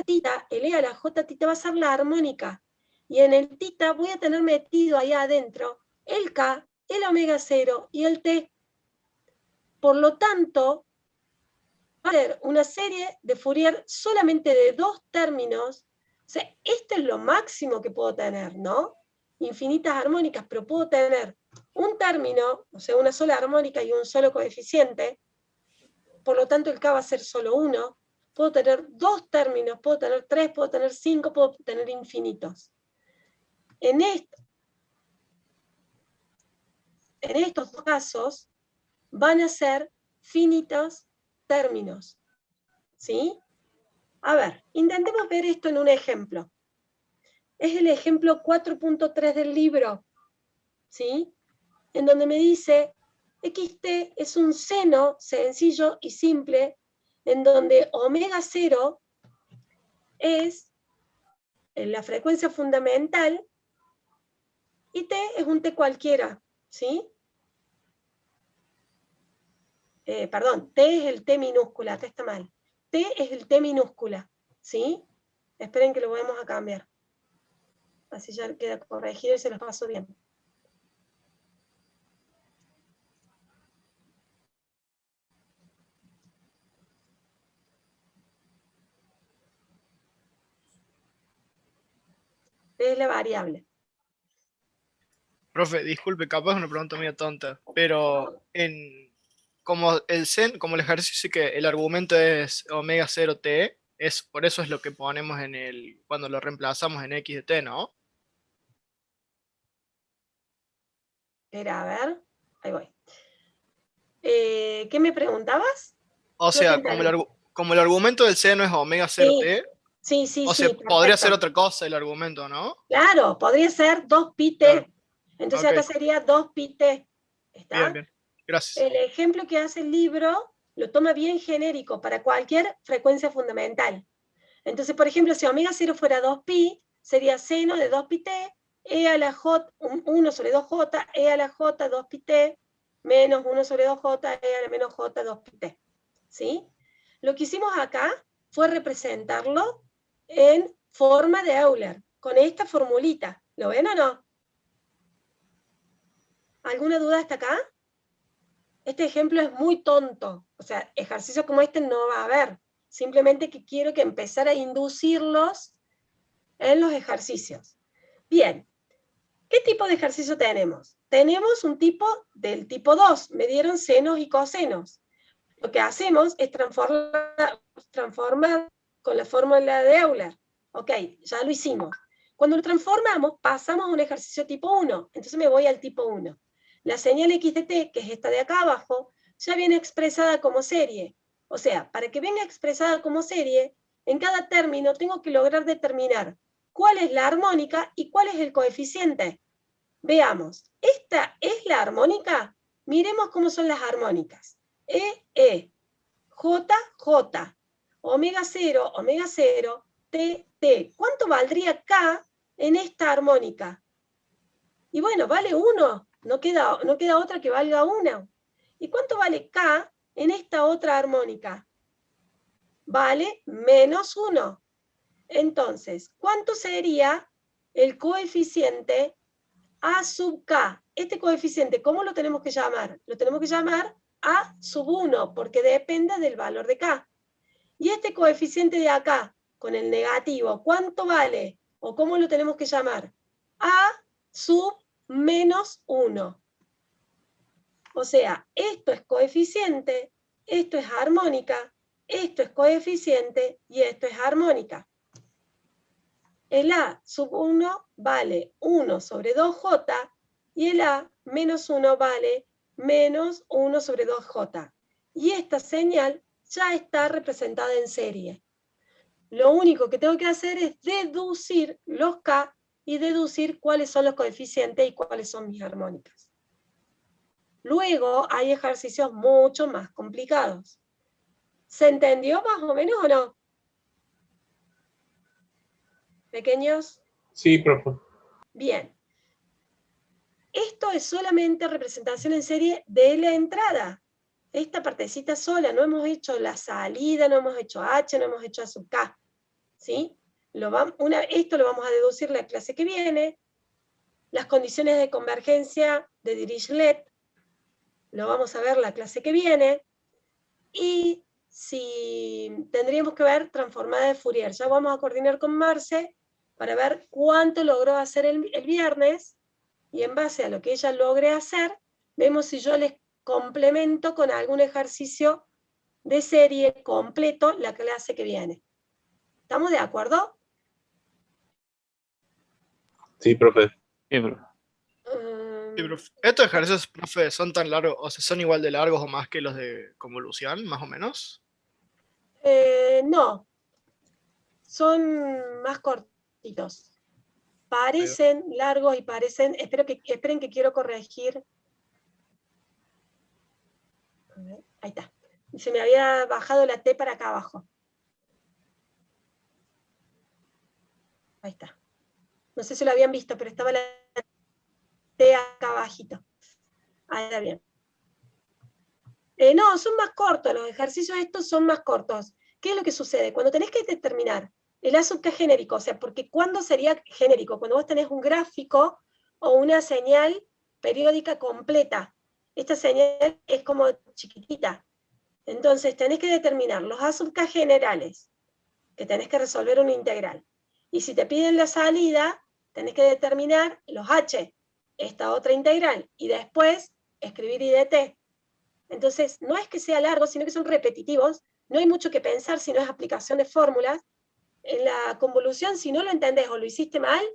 tita, el E a la J tita va a ser la armónica, y en el tita voy a tener metido ahí adentro el K, el omega 0 y el T. Por lo tanto, va a ser una serie de Fourier solamente de 2 términos. O sea, esto es lo máximo que puedo tener, ¿no? Infinitas armónicas, pero puedo tener un término, o sea, una sola armónica y un solo coeficiente. Por lo tanto, el K va a ser solo 1. puedo tener 2 términos, puedo tener 3, puedo tener 5, puedo tener infinitos. En estos dos casos van a ser finitos términos. ¿Sí? A ver, intentemos ver esto en un ejemplo. Es el ejemplo 4.3 del libro, ¿sí? En donde me dice, xt es un seno sencillo y simple, en donde omega 0 es la frecuencia fundamental y t es un t cualquiera, ¿sí? Perdón, t es el t minúscula, acá está mal. T es el t minúscula, ¿sí? Esperen que lo vamos a cambiar. Así ya queda corregido y se los paso bien. T es la variable. Profe, disculpe, capaz es una pregunta medio tonta, pero como el ejercicio dice que el argumento es omega 0t, por eso es lo que ponemos cuando lo reemplazamos en x de t, ¿no? Espera, a ver, ahí voy. ¿Qué me preguntabas? O sea, como el argumento del seno es omega 0t, sí, o sea, perfecto. podría ser otra cosa el argumento, ¿no? Claro, podría ser 2pi t. Claro. Entonces acá sería 2pi t. ¿Está? Bien, bien. Gracias. El ejemplo que hace el libro lo toma bien genérico para cualquier frecuencia fundamental. Entonces, por ejemplo, si omega 0 fuera 2pi, sería seno de 2pi t, e a la j, 1 sobre 2j, e a la j 2pi t, menos 1 sobre 2j, e a la menos j 2pi t. ¿Sí? Lo que hicimos acá fue representarlo en forma de Euler, con esta formulita. ¿Lo ven o no? ¿Alguna duda hasta acá? Este ejemplo es muy tonto. O sea, ejercicios como este no va a haber. Simplemente que quiero que empezar a inducirlos en los ejercicios. Bien. ¿Qué tipo de ejercicio tenemos? Tenemos un tipo del tipo 2. Me dieron senos y cosenos. Lo que hacemos es transformar con la fórmula de Euler. Ok, ya lo hicimos. Cuando lo transformamos, pasamos a un ejercicio tipo 1. Entonces me voy al tipo 1. La señal x de t, que es esta de acá abajo, ya viene expresada como serie. O sea, para que venga expresada como serie, en cada término tengo que lograr determinar cuál es la armónica y cuál es el coeficiente. Veamos, ¿esta es la armónica? Miremos cómo son las armónicas. E, J, J, omega 0, T, T. ¿Cuánto valdría K en esta armónica? Y bueno, vale 1, no queda otra que valga 1. ¿Y cuánto vale K en esta otra armónica? Vale menos 1. Entonces, ¿cuánto sería el coeficiente A sub K? Este coeficiente, ¿cómo lo tenemos que llamar? Lo tenemos que llamar A sub 1, porque depende del valor de K. Y este coeficiente de acá, con el negativo, ¿cuánto vale? ¿O cómo lo tenemos que llamar? A sub menos 1. O sea, esto es coeficiente, esto es armónica, esto es coeficiente y esto es armónica. El A sub 1 vale 1 sobre 2J y el A menos 1 vale menos 1 sobre 2J. Y esta señal ya está representada en serie. Lo único que tengo que hacer es deducir los K y deducir cuáles son los coeficientes y cuáles son mis armónicas. Luego hay ejercicios mucho más complicados. ¿Se entendió más o menos o no? ¿Pequeños? Sí, profe. Bien. Esto es solamente representación en serie de la entrada. Esta partecita sola, no hemos hecho la salida, no hemos hecho H, no hemos hecho A sub K. ¿Sí? Esto lo vamos a deducir la clase que viene. Las condiciones de convergencia de Dirichlet, lo vamos a ver la clase que viene. Y si tendríamos que ver transformada de Fourier. Ya vamos a coordinar con Marce para ver cuánto logró hacer el viernes, y en base a lo que ella logre hacer, vemos si yo les complemento con algún ejercicio de serie completo la clase que viene. ¿Estamos de acuerdo? Sí, profe. Sí, profe. Sí, profe. ¿Estos ejercicios, profe, son tan largos, o sea, son igual de largos o más que los de convolución, más o menos? No, son más cortitos. Parecen largos y parecen, esperen que quiero corregir. A ver, ahí está. Se me había bajado la T para acá abajo. Ahí está. No sé si lo habían visto, pero estaba la T acá abajito. Ahí está bien. No, son más cortos, los ejercicios estos son más cortos. ¿Qué es lo que sucede? Cuando tenés que determinar el A sub K genérico, o sea, porque ¿cuándo sería genérico? Cuando vos tenés un gráfico o una señal periódica completa. Esta señal es como chiquitita. Entonces tenés que determinar los A sub K generales, que tenés que resolver una integral. Y si te piden la salida, tenés que determinar los H, esta otra integral, y después escribir IDT. Entonces, no es que sea largo, sino que son repetitivos, no hay mucho que pensar si no es aplicación de fórmulas. En la convolución, si no lo entendés o lo hiciste mal,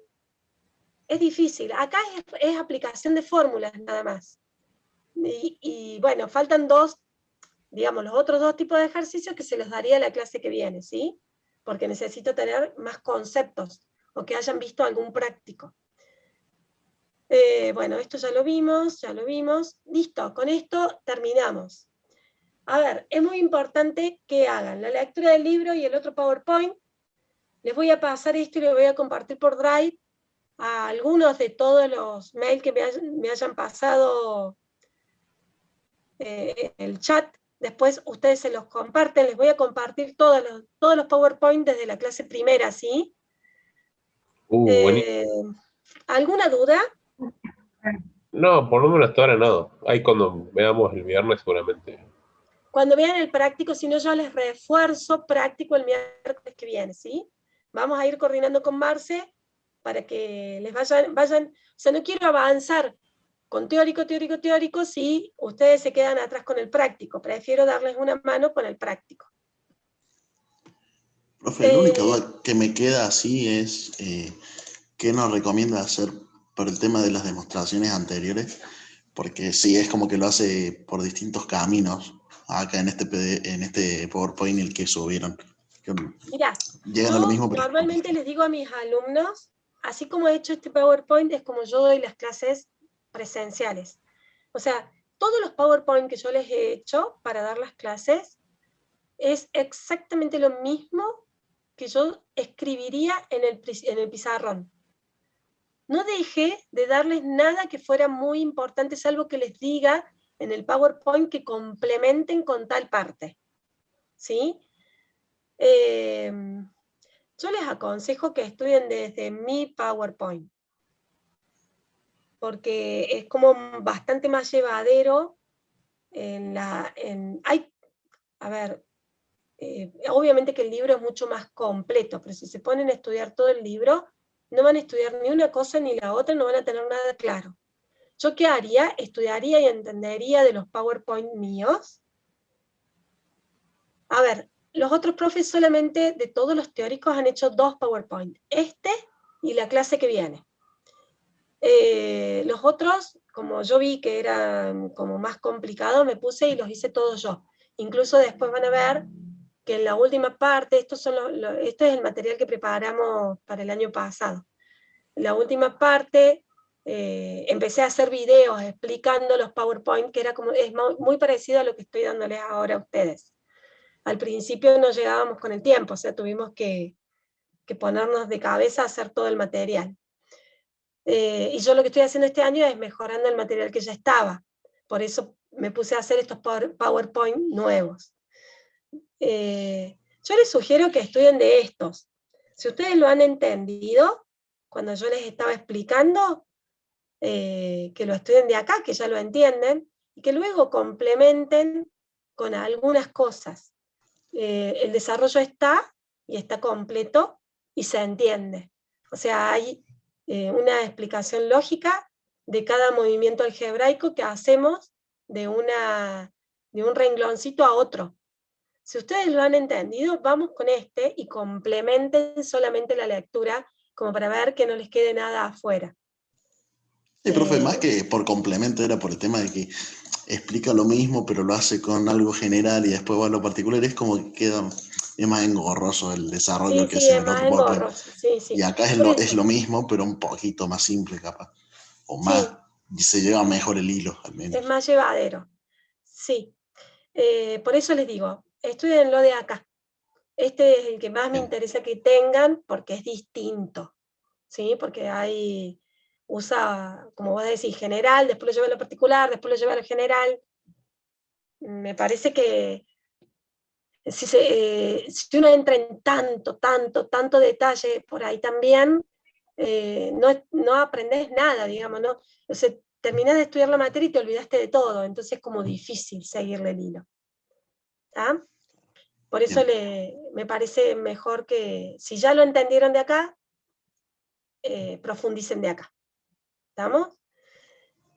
es difícil. Acá es aplicación de fórmulas nada más. Y bueno, faltan dos, digamos, los otros dos tipos de ejercicios que se los daría a la clase que viene, ¿sí? Porque necesito tener más conceptos o que hayan visto algún práctico. Bueno, esto ya lo vimos. Listo, con esto terminamos. A ver, es muy importante que hagan la lectura del libro y el otro PowerPoint. Les voy a pasar esto y lo voy a compartir por Drive a algunos de todos los mails que me hayan pasado el chat. Después ustedes se los comparten. Les voy a compartir todos los PowerPoint desde la clase primera, ¿sí? ¿Alguna duda? No, por lo menos hasta ahora no. Ahí cuando veamos el viernes seguramente. Cuando vean el práctico, si no yo les refuerzo práctico el miércoles que viene, ¿sí? Vamos a ir coordinando con Marce para que les vayan, o sea, no quiero avanzar con teórico, si ustedes se quedan atrás con el práctico. Prefiero darles una mano con el práctico. Profe, la única duda que me queda así es ¿qué nos recomienda hacer por el tema de las demostraciones anteriores? Porque sí, es como que lo hace por distintos caminos acá en este PowerPoint el que subieron. Mirá, llegan a lo mismo, pero normalmente les digo a mis alumnos, así como he hecho este PowerPoint, es como yo doy las clases presenciales. O sea, todos los PowerPoint que yo les he hecho para dar las clases es exactamente lo mismo que yo escribiría en el pizarrón. No dejé de darles nada que fuera muy importante, salvo que les diga en el PowerPoint que complementen con tal parte. ¿Sí? Yo les aconsejo que estudien desde mi PowerPoint, porque es como bastante más llevadero. Obviamente que el libro es mucho más completo, pero si se ponen a estudiar todo el libro, no van a estudiar ni una cosa ni la otra, no van a tener nada claro. ¿Yo qué haría? Estudiaría y entendería de los PowerPoint míos. A ver, los otros profes solamente de todos los teóricos han hecho 2 PowerPoint, este y la clase que viene. Los otros, como yo vi que eran como más complicados, me puse y los hice todos yo. Incluso después van a ver que en la última parte, este es el material que preparamos para el año pasado. En la última parte empecé a hacer videos explicando los PowerPoint, que es muy parecido a lo que estoy dándoles ahora a ustedes. Al principio no llegábamos con el tiempo, o sea, tuvimos que ponernos de cabeza a hacer todo el material. Y yo lo que estoy haciendo este año es mejorando el material que ya estaba. Por eso me puse a hacer estos PowerPoint nuevos. Yo les sugiero que estudien de estos. Si ustedes lo han entendido, cuando yo les estaba explicando, que lo estudien de acá, que ya lo entienden, y que luego complementen con algunas cosas. El desarrollo está, y está completo, y se entiende. O sea, hay una explicación lógica de cada movimiento algebraico que hacemos de un rengloncito a otro. Si ustedes lo han entendido, vamos con este y complementen solamente la lectura, como para ver que no les quede nada afuera. Sí, profe, más que por complemento era por el tema de que explica lo mismo, pero lo hace con algo general y después va a lo particular, es como que queda, es más engorroso el desarrollo que Sí, hace es el más otro PowerPoint. engorroso, sí, sí. Y acá Por es eso, lo mismo, pero un poquito más simple capaz. O sí, más, y se lleva mejor el hilo, al es menos. más llevadero. Sí. Por eso les digo, estudien lo de acá. Este es el que más me Bien. interesa que tengan, porque es distinto, ¿sí? Porque hay, usa, como vos decís, general, después lo lleva a lo particular, después lo lleva a lo general. Me parece que si uno entra en tanto detalle por ahí también, no aprendes nada, digamos, ¿no? O sea, terminás de estudiar la materia y te olvidaste de todo, entonces es como difícil seguirle el hilo. ¿Está? Por eso me parece mejor que, si ya lo entendieron de acá, profundicen de acá. ¿Estamos?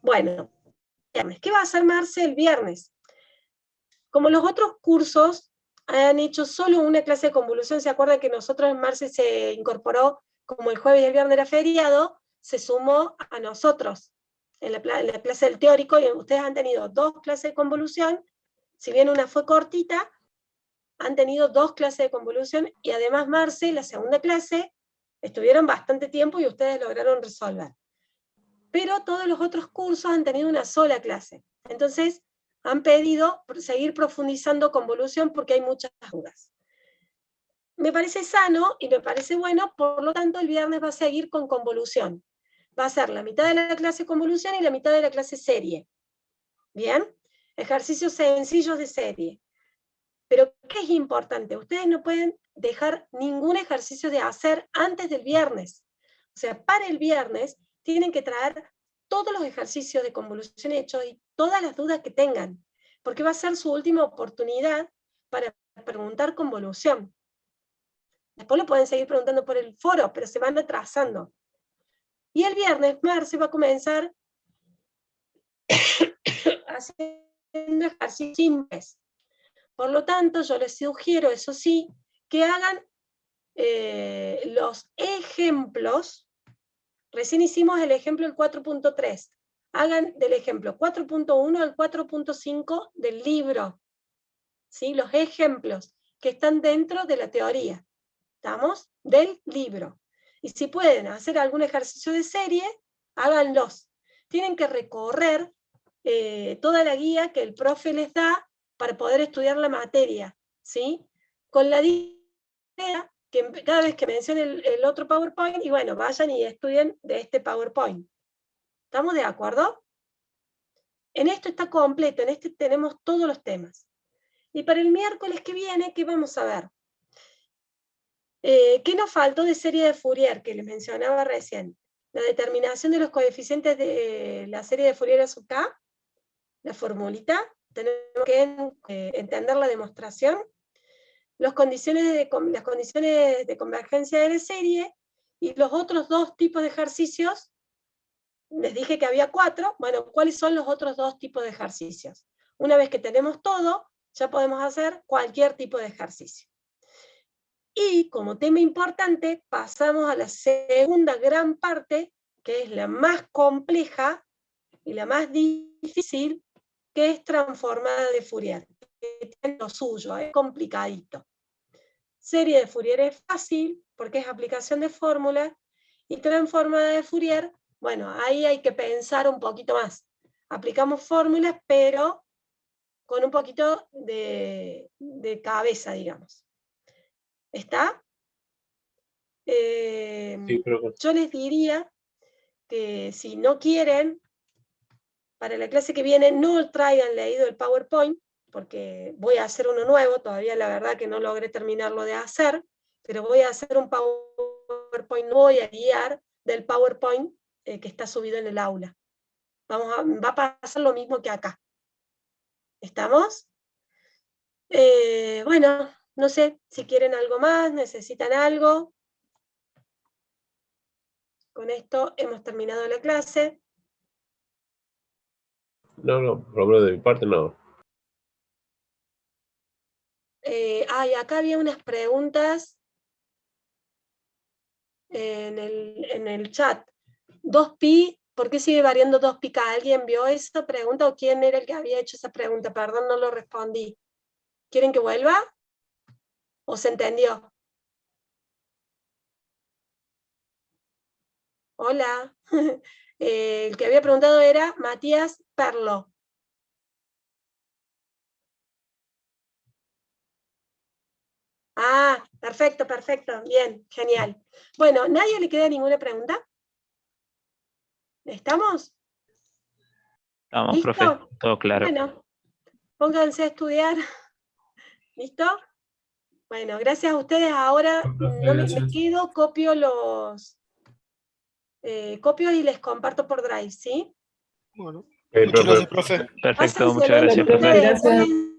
Bueno, viernes. ¿Qué va a hacer Marce el viernes? Como los otros cursos han hecho solo una clase de convolución, ¿se acuerdan que nosotros en Marce se incorporó, como el jueves y el viernes era feriado, se sumó a nosotros en la clase del teórico, y ustedes han tenido 2 clases de convolución, si bien una fue cortita, han tenido 2 clases de convolución, y además Marce, la segunda clase, estuvieron bastante tiempo y ustedes lograron resolver. Pero todos los otros cursos han tenido una sola clase. Entonces, han pedido seguir profundizando convolución porque hay muchas dudas. Me parece sano y me parece bueno, por lo tanto, el viernes va a seguir con convolución. Va a ser la mitad de la clase convolución y la mitad de la clase serie. ¿Bien? Ejercicios sencillos de serie. Pero, ¿qué es importante? Ustedes no pueden dejar ningún ejercicio de hacer antes del viernes. O sea, para el viernes tienen que traer todos los ejercicios de convolución hechos y todas las dudas que tengan, porque va a ser su última oportunidad para preguntar convolución. Después lo pueden seguir preguntando por el foro, pero se van atrasando. Y el viernes, Marce va a comenzar haciendo ejercicios simples. Por lo tanto, yo les sugiero, eso sí, que hagan los ejemplos. Recién hicimos el ejemplo del 4.3. Hagan del ejemplo 4.1 al 4.5 del libro. ¿Sí? Los ejemplos que están dentro de la teoría. ¿Estamos? Del libro. Y si pueden hacer algún ejercicio de serie, háganlos. Tienen que recorrer toda la guía que el profe les da para poder estudiar la materia, ¿sí? Con la idea que cada vez que mencione el otro PowerPoint, y bueno, vayan y estudien de este PowerPoint. ¿Estamos de acuerdo? En esto está completo, en este tenemos todos los temas. Y para el miércoles que viene, ¿qué vamos a ver? ¿Qué nos faltó de serie de Fourier, que les mencionaba recién? La determinación de los coeficientes de la serie de Fourier a sub k, la formulita, tenemos que entender la demostración, las condiciones de convergencia de la serie, y los otros 2 tipos de ejercicios. Les dije que había 4, bueno, ¿cuáles son los otros 2 tipos de ejercicios? Una vez que tenemos todo, ya podemos hacer cualquier tipo de ejercicio. Y como tema importante, pasamos a la segunda gran parte, que es la más compleja y la más difícil, que es transformada de Fourier, que tiene lo suyo, es complicadito. Serie de Fourier es fácil, porque es aplicación de fórmulas, y transformada de Fourier, bueno, ahí hay que pensar un poquito más. Aplicamos fórmulas, pero con un poquito de cabeza, digamos. ¿Está? Sí, creo que Yo les diría que si no quieren, para la clase que viene no traigan leído el PowerPoint, porque voy a hacer uno nuevo, todavía la verdad que no logré terminarlo de hacer, pero voy a hacer un PowerPoint, no voy a guiar del PowerPoint que está subido en el aula. Va a pasar lo mismo que acá. ¿Estamos? Bueno, no sé si quieren algo más, necesitan algo. Con esto hemos terminado la clase. no, por lo menos de mi parte no. Acá había unas preguntas en el chat. 2pi, ¿por qué sigue variando 2pi? ¿Alguien vio esa pregunta o quién era el que había hecho esa pregunta? Perdón, no lo respondí. ¿Quieren que vuelva? ¿O se entendió? Hola. El que había preguntado era Matías Perlo. Perfecto, perfecto. Bien, genial. Bueno, ¿nadie le queda ninguna pregunta? ¿Estamos? Vamos, ¿Listo? profe, todo claro. Bueno, pónganse a estudiar. ¿Listo? Bueno, gracias a ustedes. Ahora Profe, no me gracias. quedo, copio copio y les comparto por Drive, ¿sí? Bueno, Ok, muchas profe. gracias, profe. Perfecto, Pásenselo muchas gracias, entre profe. ustedes,